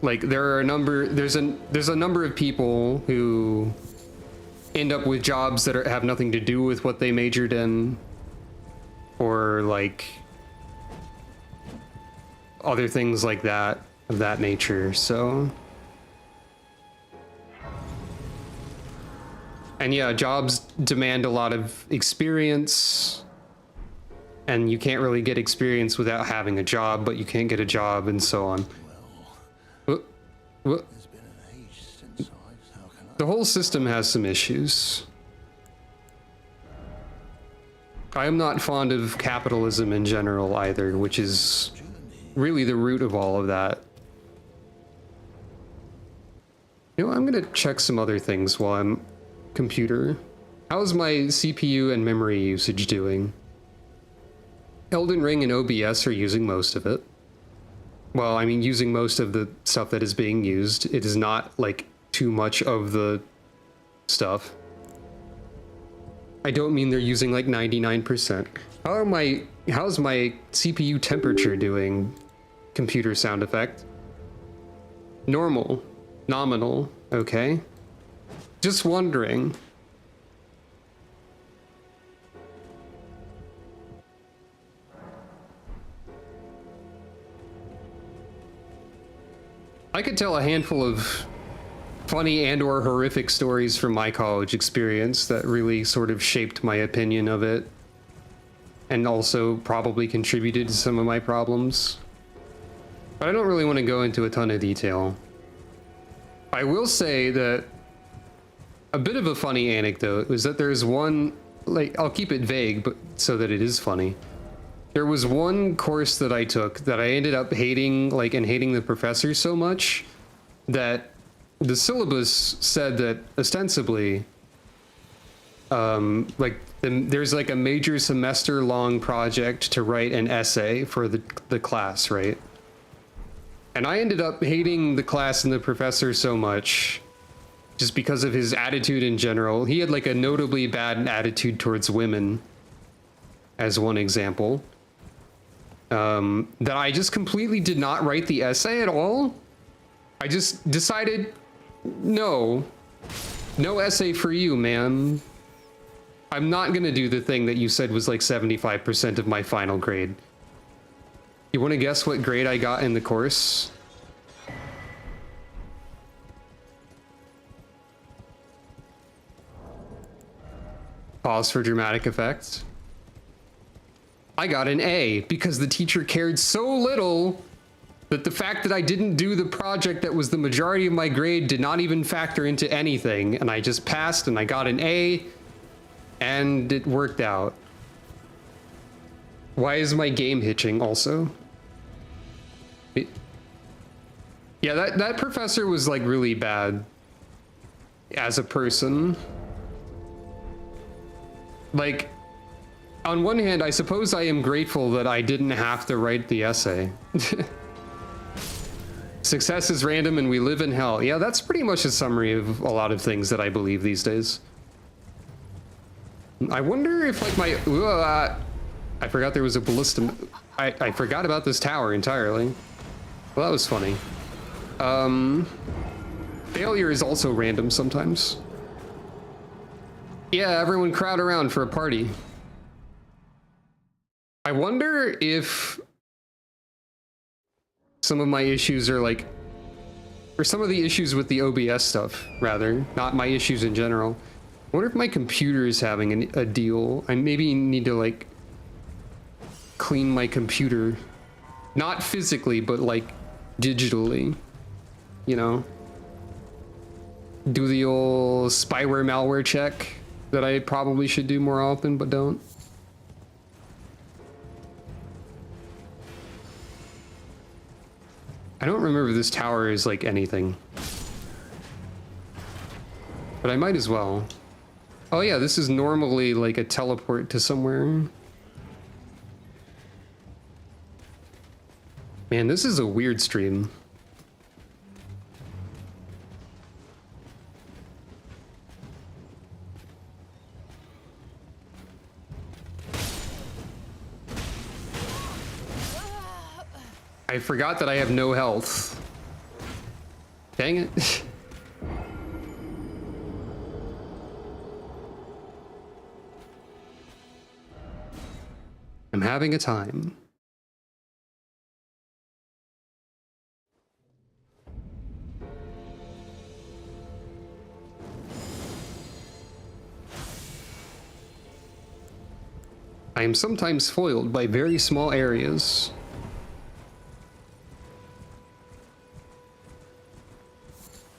Like there's a number of people who end up with jobs that have nothing to do with what they majored in, or like other things like that of that nature. So, and yeah, jobs demand a lot of experience. and you can't really get experience without having a job, but you can't get a job, and so on. What? The whole system has some issues. I am not fond of capitalism in general either, which is really the root of all of that. You know, I'm gonna check some other things while I'm computer. How's my CPU and memory usage doing? Elden Ring and OBS are using most of it. Well, I mean, using most of the stuff that is being used. It is not, like, too much of the stuff. I don't mean they're using, like, 99%. How's my CPU temperature doing? Computer sound effect. Normal. Nominal. Okay. Just wondering. I could tell a handful of funny and or horrific stories from my college experience that really sort of shaped my opinion of it, and also probably contributed to some of my problems. But I don't really want to go into a ton of detail. I will say that a bit of a funny anecdote was that there's one, like, I'll keep it vague, but so that it is funny. There was one course that I took that I ended up hating, like, and hating the professor so much that the syllabus said that ostensibly, there's like a major semester-long project to write an essay for the class, right? And I ended up hating the class and the professor so much just because of his attitude in general. He had like a notably bad attitude towards women, as one example. That I just completely did not write the essay at all. I just decided, no essay for you, man. I'm not gonna do the thing that you said was like 75% of my final grade. You want to guess what grade I got in the course? Pause for dramatic effect. I got an A because the teacher cared so little that the fact that I didn't do the project that was the majority of my grade did not even factor into anything, and I just passed and I got an A, and it worked out. Why is my game hitching also? Yeah, that professor was like really bad as a person. Like, on one hand, I suppose I am grateful that I didn't have to write the essay. Success is random and we live in hell. Yeah, that's pretty much a summary of a lot of things that I believe these days. I wonder if like my... I forgot there was a ballista... I forgot about this tower entirely. Well, that was funny. Failure is also random sometimes. Yeah, everyone crowd around for a party. I wonder if some of my issues are like, or some of the issues with the OBS stuff, rather, not my issues in general. I wonder if my computer is having a deal. I maybe need to like clean my computer, not physically, but like digitally, you know? Do the old spyware malware check that I probably should do more often, but don't. I don't remember if this tower is like anything, but I might as well. Oh yeah, this is normally like a teleport to somewhere. Man, this is a weird stream. I forgot that I have no health. Dang it. I'm having a time. I am sometimes foiled by very small areas.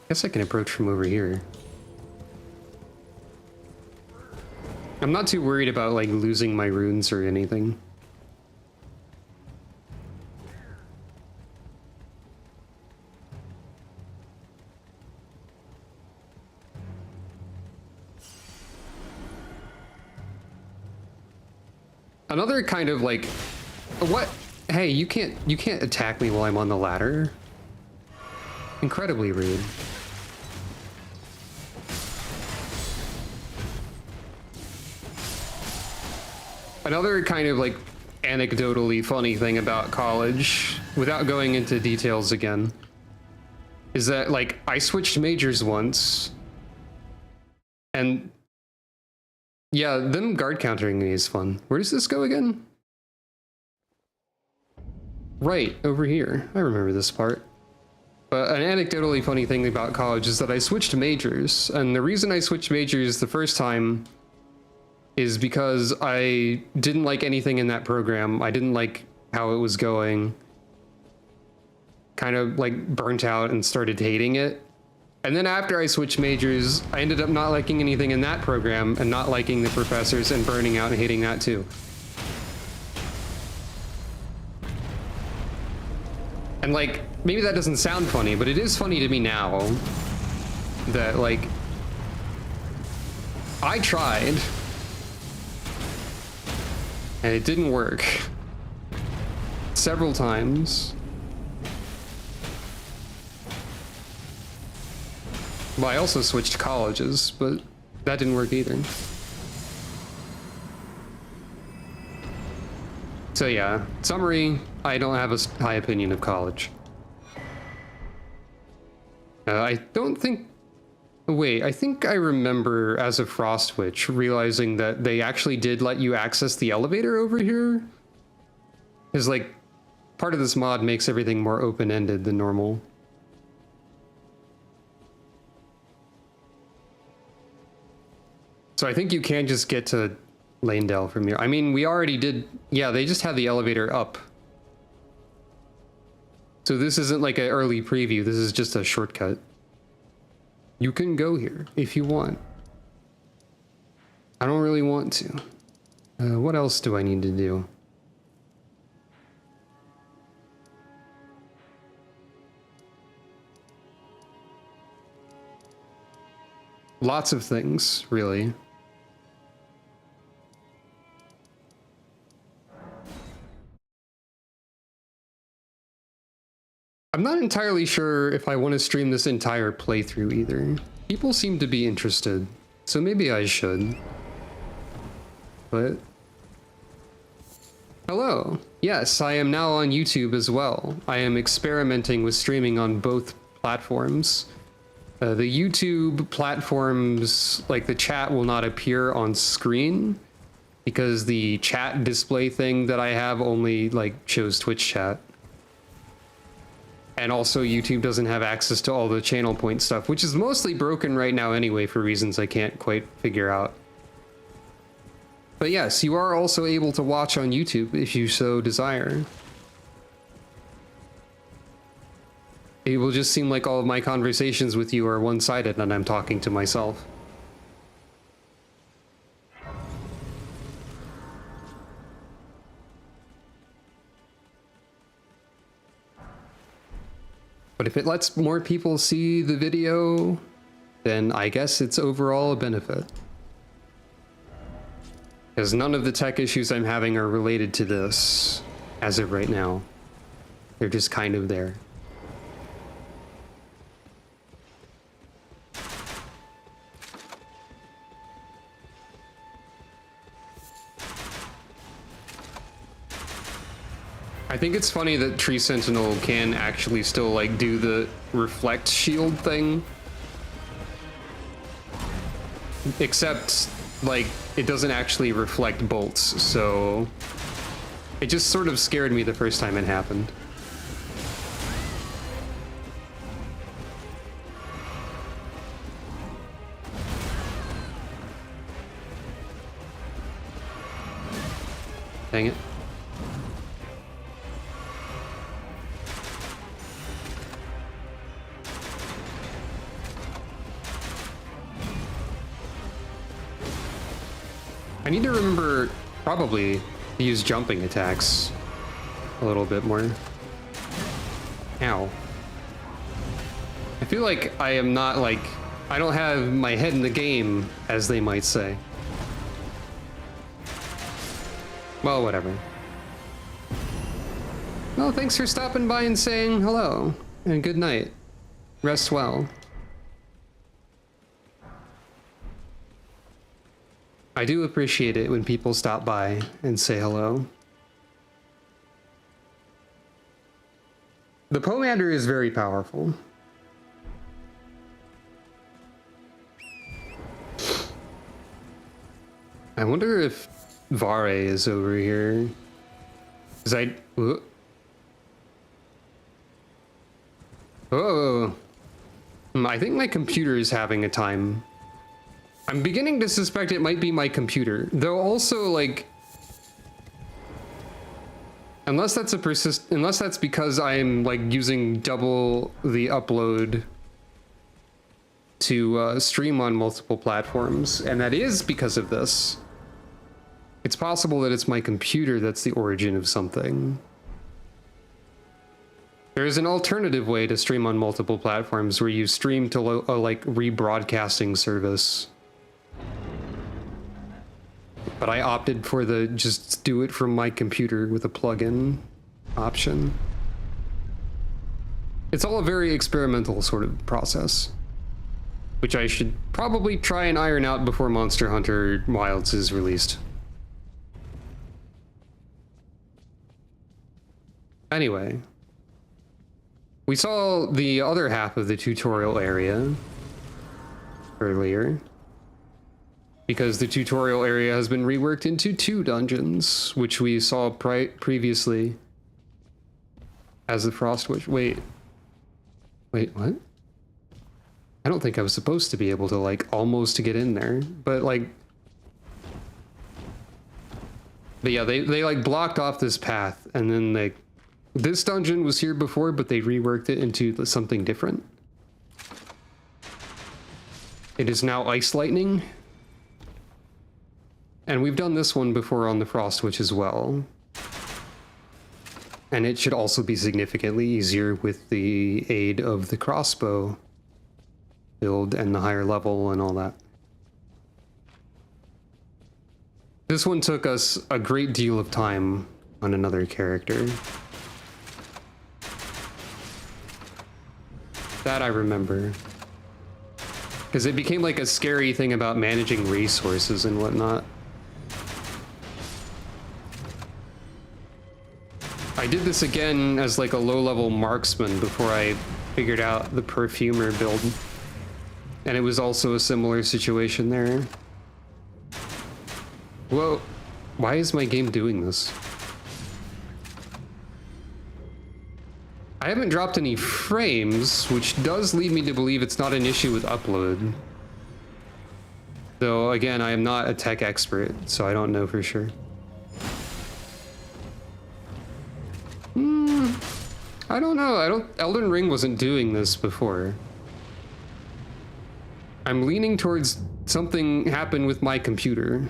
Guess I can approach from over here. I'm not too worried about like losing my runes or anything. Another kind of like, what? Hey, you can't attack me while I'm on the ladder. Incredibly rude. Another kind of like anecdotally funny thing about college, without going into details again, is that like I switched majors once, and yeah, them guard countering me is fun. Where does this go again? Right, over here. I remember this part. But an anecdotally funny thing about college is that I switched majors, and the reason I switched majors the first time is because I didn't like anything in that program. I didn't like how it was going. Kind of like burnt out and started hating it. And then after I switched majors, I ended up not liking anything in that program and not liking the professors and burning out and hating that too. And like, maybe that doesn't sound funny, but it is funny to me now that like, I tried and it didn't work several times. Well, I also switched colleges, but that didn't work either. So yeah, summary, I don't have a high opinion of college. I don't think... Wait, I think I remember as a Frost Witch realizing that they actually did let you access the elevator over here. Because like, part of this mod makes everything more open-ended than normal. So I think you can just get to Lanedale from here. I mean, we already did... Yeah, they just have the elevator up. So this isn't like an early preview. This is just a shortcut. You can go here if you want. I don't really want to. What else do I need to do? Lots of things, really. I'm not entirely sure if I want to stream this entire playthrough either. People seem to be interested, so maybe I should. But... Hello. Yes, I am now on YouTube as well. I am experimenting with streaming on both platforms. The YouTube platforms, like the chat will not appear on screen because the chat display thing that I have only like shows Twitch chat. And also YouTube doesn't have access to all the channel point stuff, which is mostly broken right now anyway for reasons I can't quite figure out. But yes, you are also able to watch on YouTube if you so desire. It will just seem like all of my conversations with you are one-sided and I'm talking to myself. But if it lets more people see the video, then I guess it's overall a benefit. Because none of the tech issues I'm having are related to this, as of right now. They're just kind of there. I think it's funny that Tree Sentinel can actually still like do the reflect shield thing. Except like it doesn't actually reflect bolts, so it just sort of scared me the first time it happened. Dang it. I need to remember, probably, to use jumping attacks a little bit more. Ow. I feel like I am not, like, I don't have my head in the game, as they might say. Well, whatever. Well, thanks for stopping by and saying hello, and good night. Rest well. I do appreciate it when people stop by and say hello. The Pomander is very powerful. I wonder if Vare is over here. Cause oh. I think my computer is having a time. I'm beginning to suspect it might be my computer, though also like, unless that's because I'm like using double the upload to stream on multiple platforms, and that is because of this. It's possible that it's my computer that's the origin of something. There is an alternative way to stream on multiple platforms where you stream to a like rebroadcasting service. But I opted for the just do it from my computer with a plugin option. It's all a very experimental sort of process, which I should probably try and iron out before Monster Hunter Wilds is released. Anyway, we saw the other half of the tutorial area earlier, because the tutorial area has been reworked into 2 dungeons, which we saw previously as the Frost Witch. Wait, what? I don't think I was supposed to be able to, like, almost get in there, but, like... But yeah, they like, blocked off this path, and then, like... This dungeon was here before, but they reworked it into something different. It is now Ice Lightning. And we've done this one before on the Frost Witch as well. And it should also be significantly easier with the aid of the crossbow build and the higher level and all that. This one took us a great deal of time on another character. That I remember. Because it became like a scary thing about managing resources and whatnot. I did this again as like a low-level marksman before I figured out the perfumer build. And it was also a similar situation there. Whoa, why is my game doing this? I haven't dropped any frames, which does lead me to believe it's not an issue with upload. Though, again, I am not a tech expert, so I don't know for sure. I don't know. Elden Ring wasn't doing this before. I'm leaning towards something happened with my computer.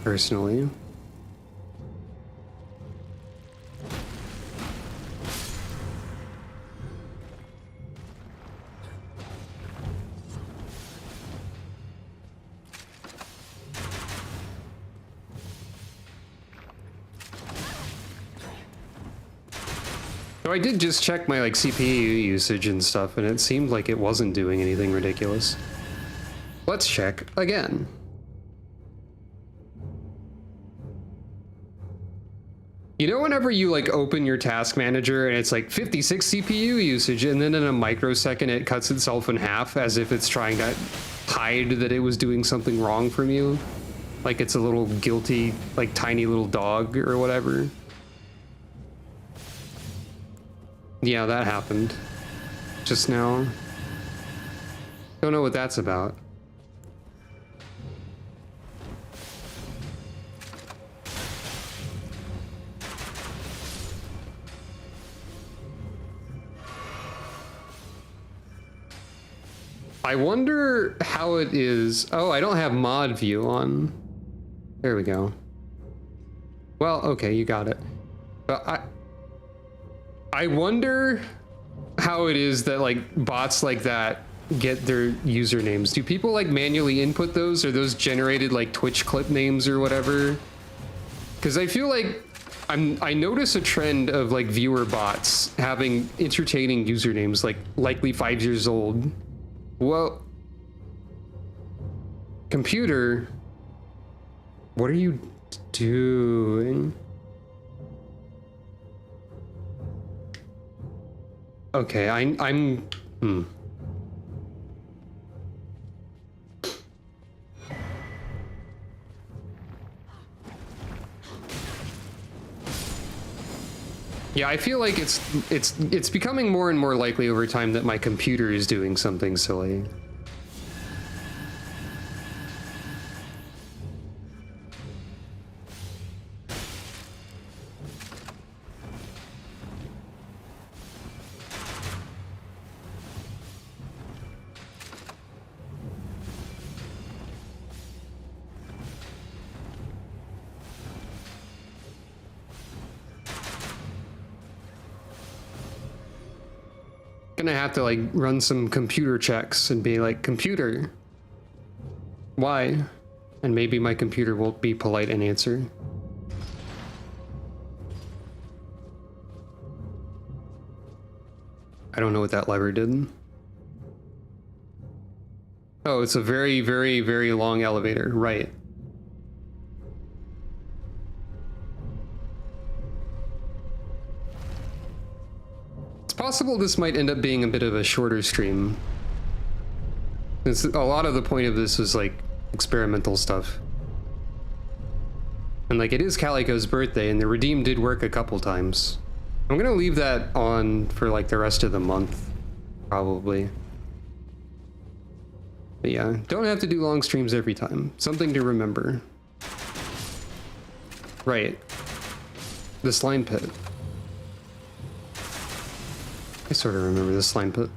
Personally. So I did just check my like CPU usage and stuff, and it seemed like it wasn't doing anything ridiculous. Let's check again. You know, whenever you like open your task manager and it's like 56 CPU usage, and then in a microsecond it cuts itself in half as if it's trying to hide that it was doing something wrong from you? Like it's a little guilty, like tiny little dog or whatever. Yeah, that happened just now. Don't know what that's about. I wonder how it is. Oh, I don't have mod view on. There we go. Well, okay, you got it. But I wonder how it is that like bots like that get their usernames. Do people like manually input those? Or those generated like Twitch clip names or whatever? Because I feel like I notice a trend of like viewer bots having entertaining usernames, like likely 5 years old. Well, computer, what are you doing? Okay, I'm Yeah, I feel like it's becoming more and more likely over time that my computer is doing something silly. Gonna have to like run some computer checks and be like, computer, why? And maybe my computer will be polite and answer. I don't know what that lever did. Oh, it's a very, very, very long elevator, right? It's possible this might end up being a bit of a shorter stream. It's, a lot of the point of this is like experimental stuff. And like it is Calico's birthday and the redeem did work a couple times. I'm gonna leave that on for like the rest of the month, probably. But yeah, don't have to do long streams every time. Something to remember. Right. The slime pit. I sort of remember the slime pit.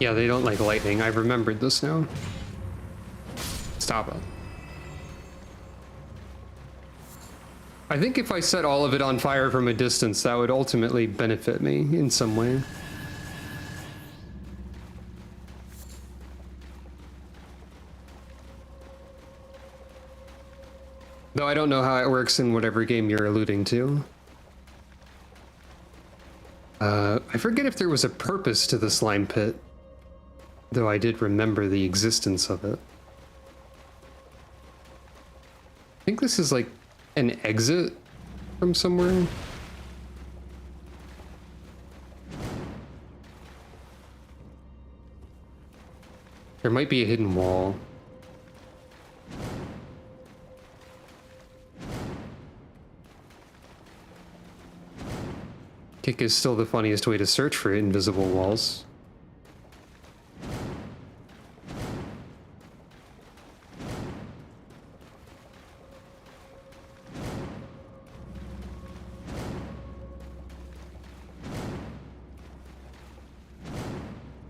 Yeah, they don't like lightning. I've remembered this now. Stop it. I think if I set all of it on fire from a distance, that would ultimately benefit me in some way. Though I don't know how it works in whatever game you're alluding to. I forget if there was a purpose to the slime pit. Though I did remember the existence of it. I think this is like an exit from somewhere. There might be a hidden wall. Kick is still the funniest way to search for invisible walls.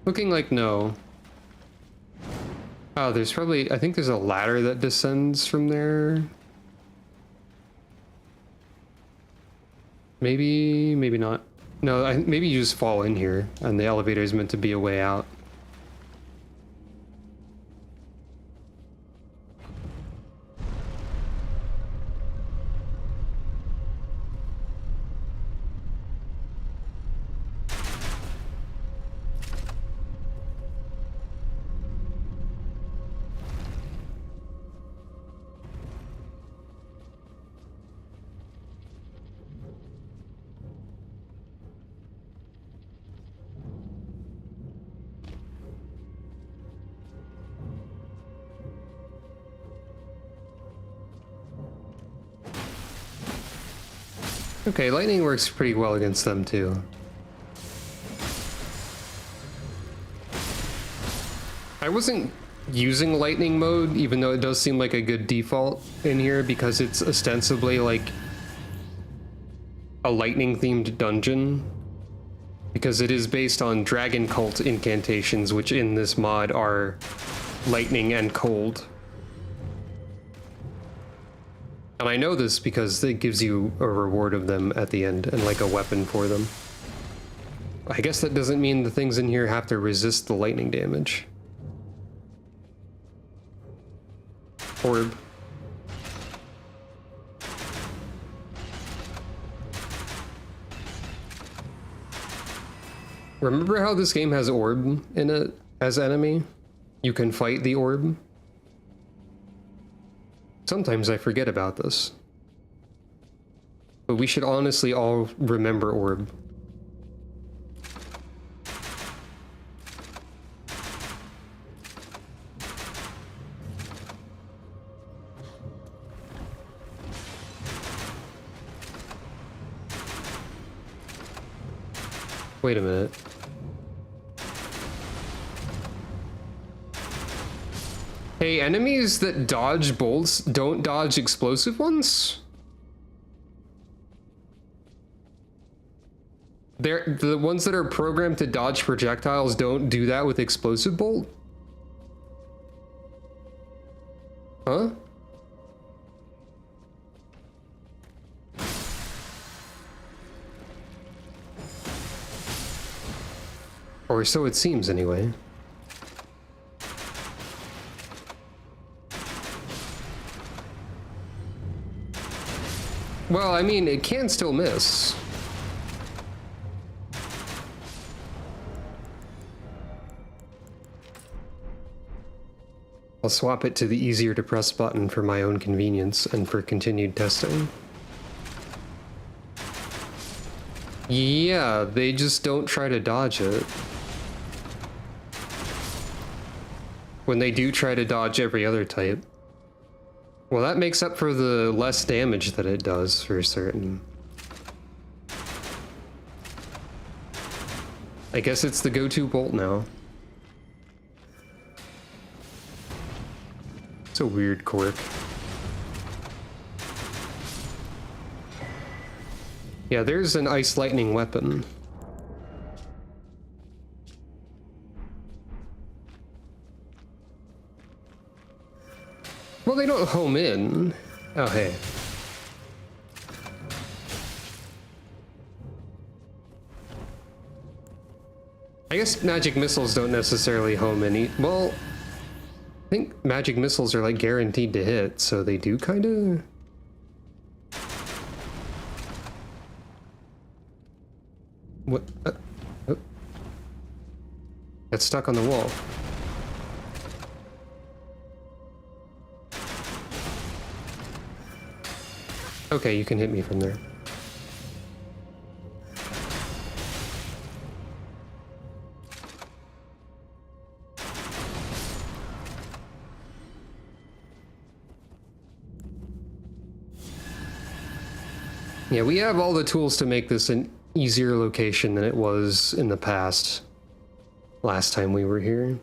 Looking like no. Oh, there's probably, I think there's a ladder that descends from there. Maybe, maybe not. No, maybe you just fall in here and the elevator is meant to be a way out. Okay, lightning works pretty well against them too. I wasn't using lightning mode, even though it does seem like a good default in here because it's ostensibly like a lightning themed dungeon. Because it is based on dragon cult incantations, which in this mod are lightning and cold. And I know this because it gives you a reward of them at the end and like a weapon for them. I guess that doesn't mean the things in here have to resist the lightning damage. Orb. Remember how this game has orb in it as enemy? You can fight the orb. Sometimes I forget about this. But we should honestly all remember orb. Wait a minute. Hey, enemies that dodge bolts don't dodge explosive ones? The ones that are programmed to dodge projectiles don't do that with explosive bolt? Huh? Or so it seems anyway. Well, I mean, it can still miss. I'll swap it to the easier to press button for my own convenience and for continued testing. Yeah, they just don't try to dodge it. When they do try to dodge every other type. Well, that makes up for the less damage that it does, for certain. I guess it's the go-to bolt now. It's a weird quirk. Yeah, there's an ice lightning weapon. Well, they don't home in. Oh, hey. I guess magic missiles don't necessarily home in. Well, I think magic missiles are like guaranteed to hit, so they do kind of. What? Oh. That's stuck on the wall. Okay, you can hit me from there. Yeah, we have all the tools to make this an easier location than it was in the past, last time we were here.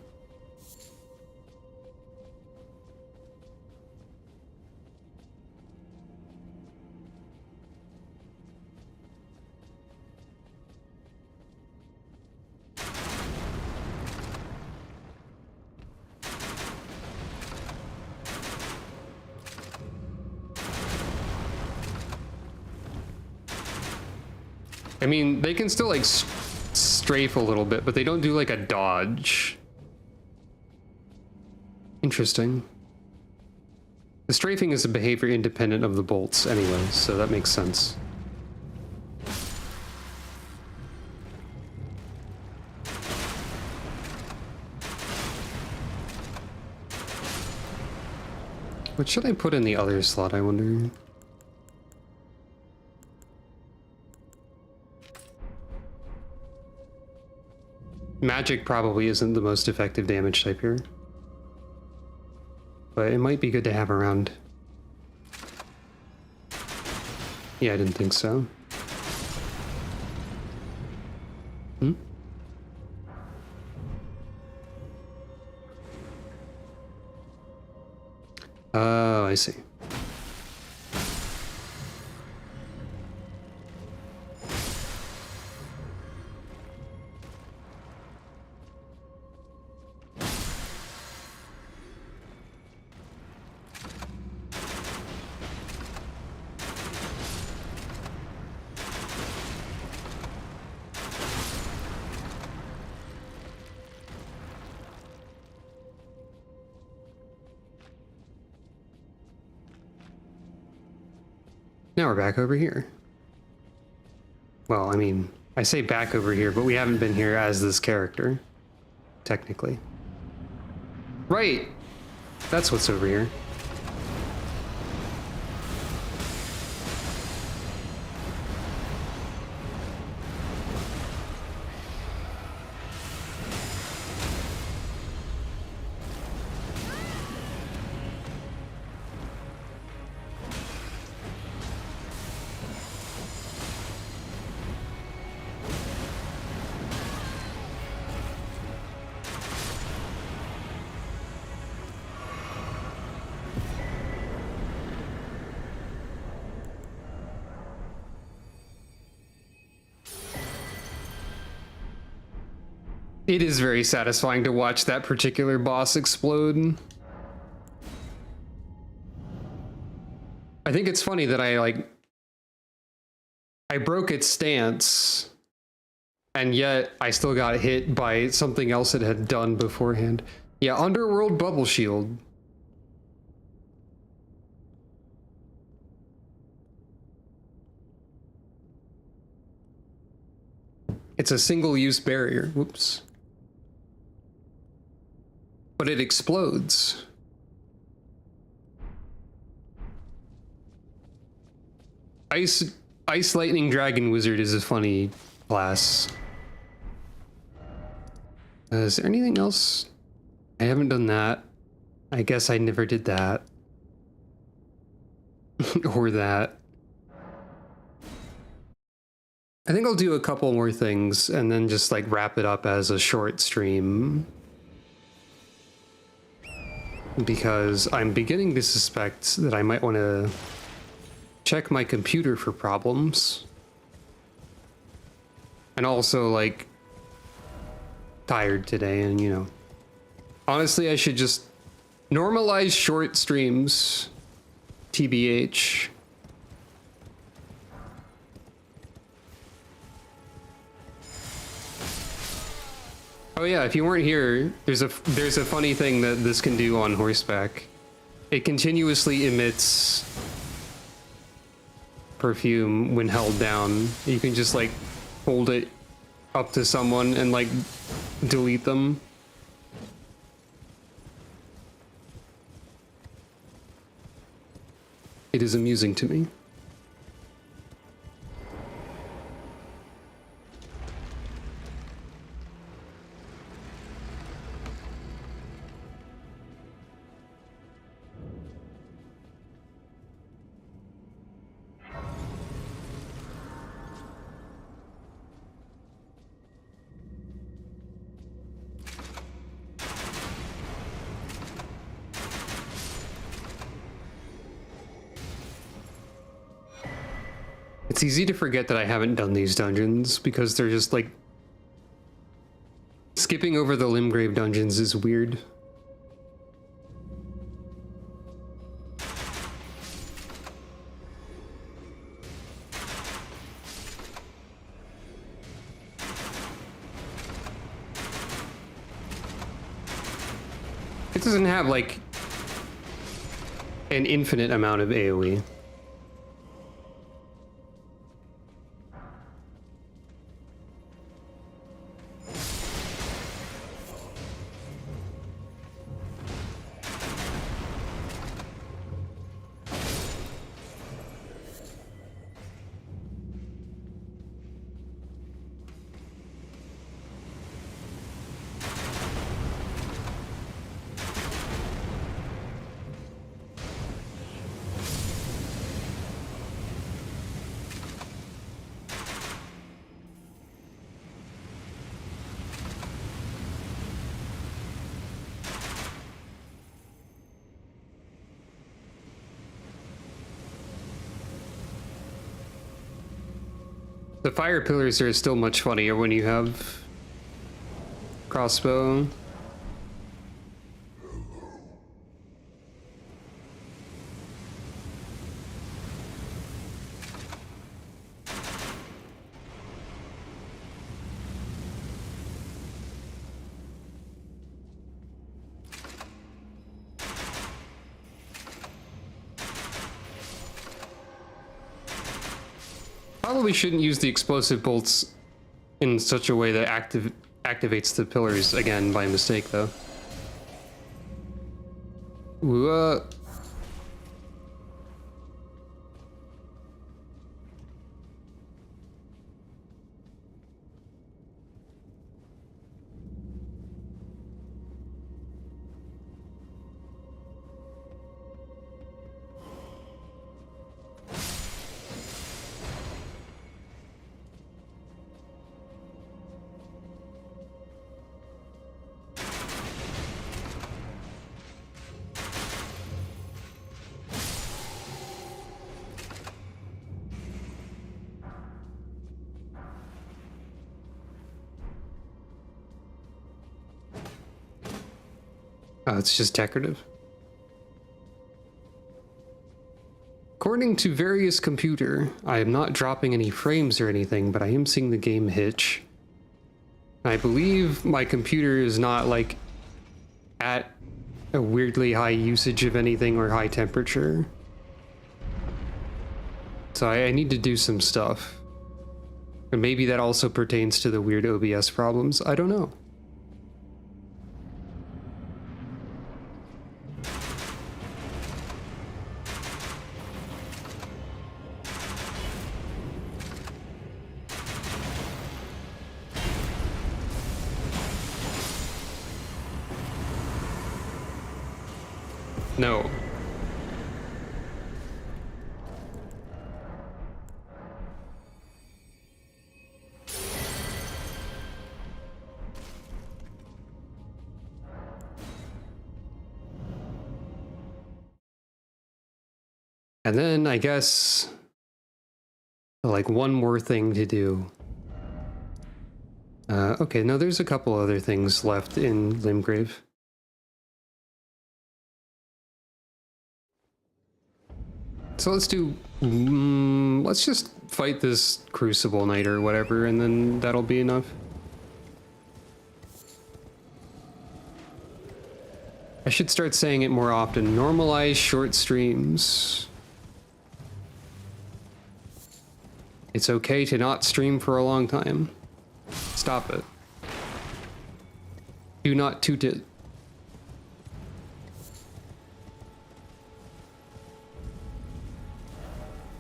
I mean, they can still like strafe a little bit, but they don't do like a dodge. Interesting. The strafing is a behavior independent of the bolts anyway, so that makes sense. What should I put in the other slot, I wonder? Magic probably isn't the most effective damage type here. But it might be good to have around. Yeah, I didn't think so. Oh, I see. Now we're back over here. Well, I mean, I say back over here, but we haven't been here as this character, technically. Right! That's what's over here. It is very satisfying to watch that particular boss explode. I think it's funny that I broke its stance, and yet I still got hit by something else it had done beforehand. Yeah, Underworld Bubble Shield. It's a single-use barrier. Whoops. But it explodes. Ice Lightning Dragon Wizard is a funny class. Is there anything else? I haven't done that. I guess I never did that. Or that. I think I'll do a couple more things and then just like wrap it up as a short stream. Because I'm beginning to suspect that I might want to check my computer for problems. And also, like, tired today, and you know. Honestly, I should just normalize short streams. TBH. Oh yeah, if you weren't here, there's a funny thing that this can do on horseback. It continuously emits perfume when held down. You can just like hold it up to someone and like delete them. It is amusing to me. It's easy to forget that I haven't done these dungeons because they're just like... Skipping over the Limgrave dungeons is weird. It doesn't have like an infinite amount of AoE. The fire pillars are still much funnier when you have crossbow. Probably shouldn't use the explosive bolts in such a way that activates the pillars again by mistake, though. Ooh, oh, it's just decorative. According to various computer, I am not dropping any frames or anything, but I am seeing the game hitch. I believe my computer is not like at a weirdly high usage of anything or high temperature. So I need to do some stuff. And maybe that also pertains to the weird OBS problems. I don't know. No. And then I guess like one more thing to do. Okay, no, there's a couple other things left in Limgrave. So let's do, let's just fight this Crucible Knight or whatever, and then that'll be enough. I should start saying it more often. Normalize short streams. It's okay to not stream for a long time. Stop it. Do not toot it.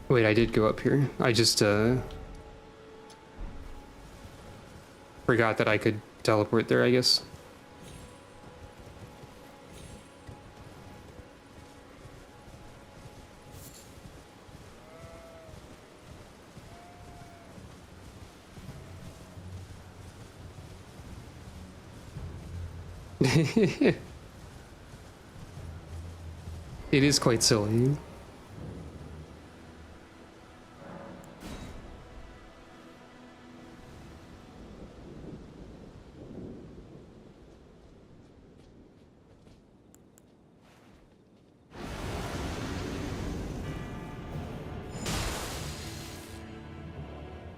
Wait, I did go up here. I just forgot that I could teleport there, I guess. It is quite silly.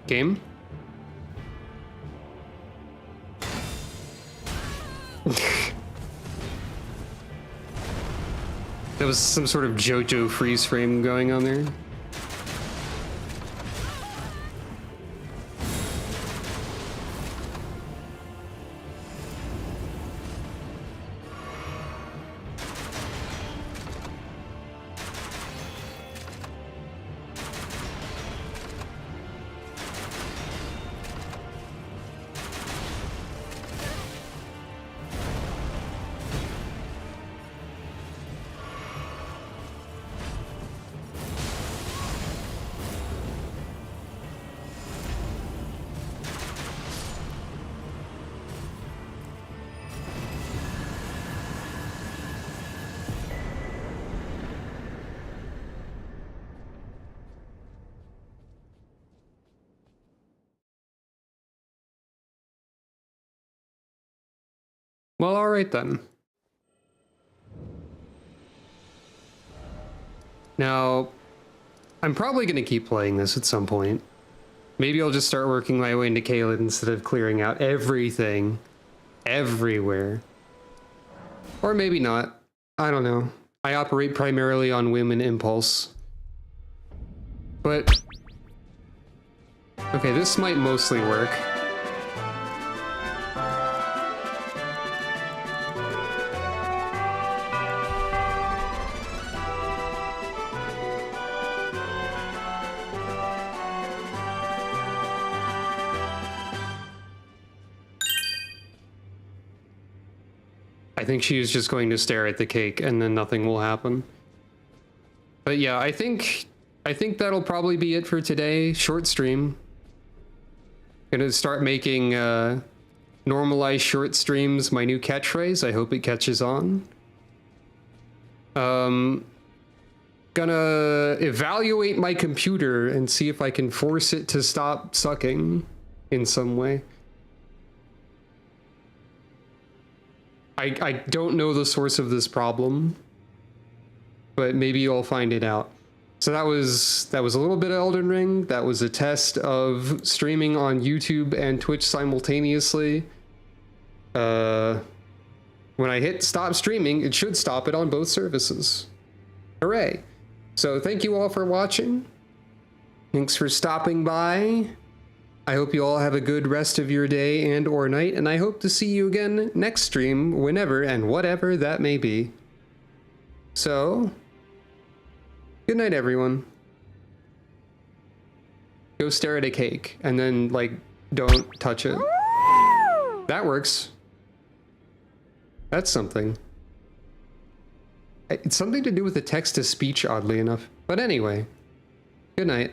Game? There was some sort of JoJo freeze frame going on there. Well, alright then. Now, I'm probably going to keep playing this at some point. Maybe I'll just start working my way into Caelid instead of clearing out everything, everywhere. Or maybe not. I don't know. I operate primarily on whim and impulse. But... okay, this might mostly work. I think she is just going to stare at the cake and then nothing will happen. But yeah, I think that'll probably be it for today. Short stream. Gonna start making normalized short streams my new catchphrase. I hope it catches on. Gonna evaluate my computer and see if I can force it to stop sucking in some way. I don't know the source of this problem, but maybe you'll find it out. So that was a little bit of Elden Ring. That was a test of streaming on YouTube and Twitch simultaneously. When I hit stop streaming, it should stop it on both services. Hooray. So thank you all for watching. Thanks for stopping by. I hope you all have a good rest of your day and or night, and I hope to see you again next stream, whenever and whatever that may be. So, good night, everyone. Go stare at a cake, and then, like, don't touch it. That works. That's something. It's something to do with the text-to-speech, oddly enough. But anyway, good night.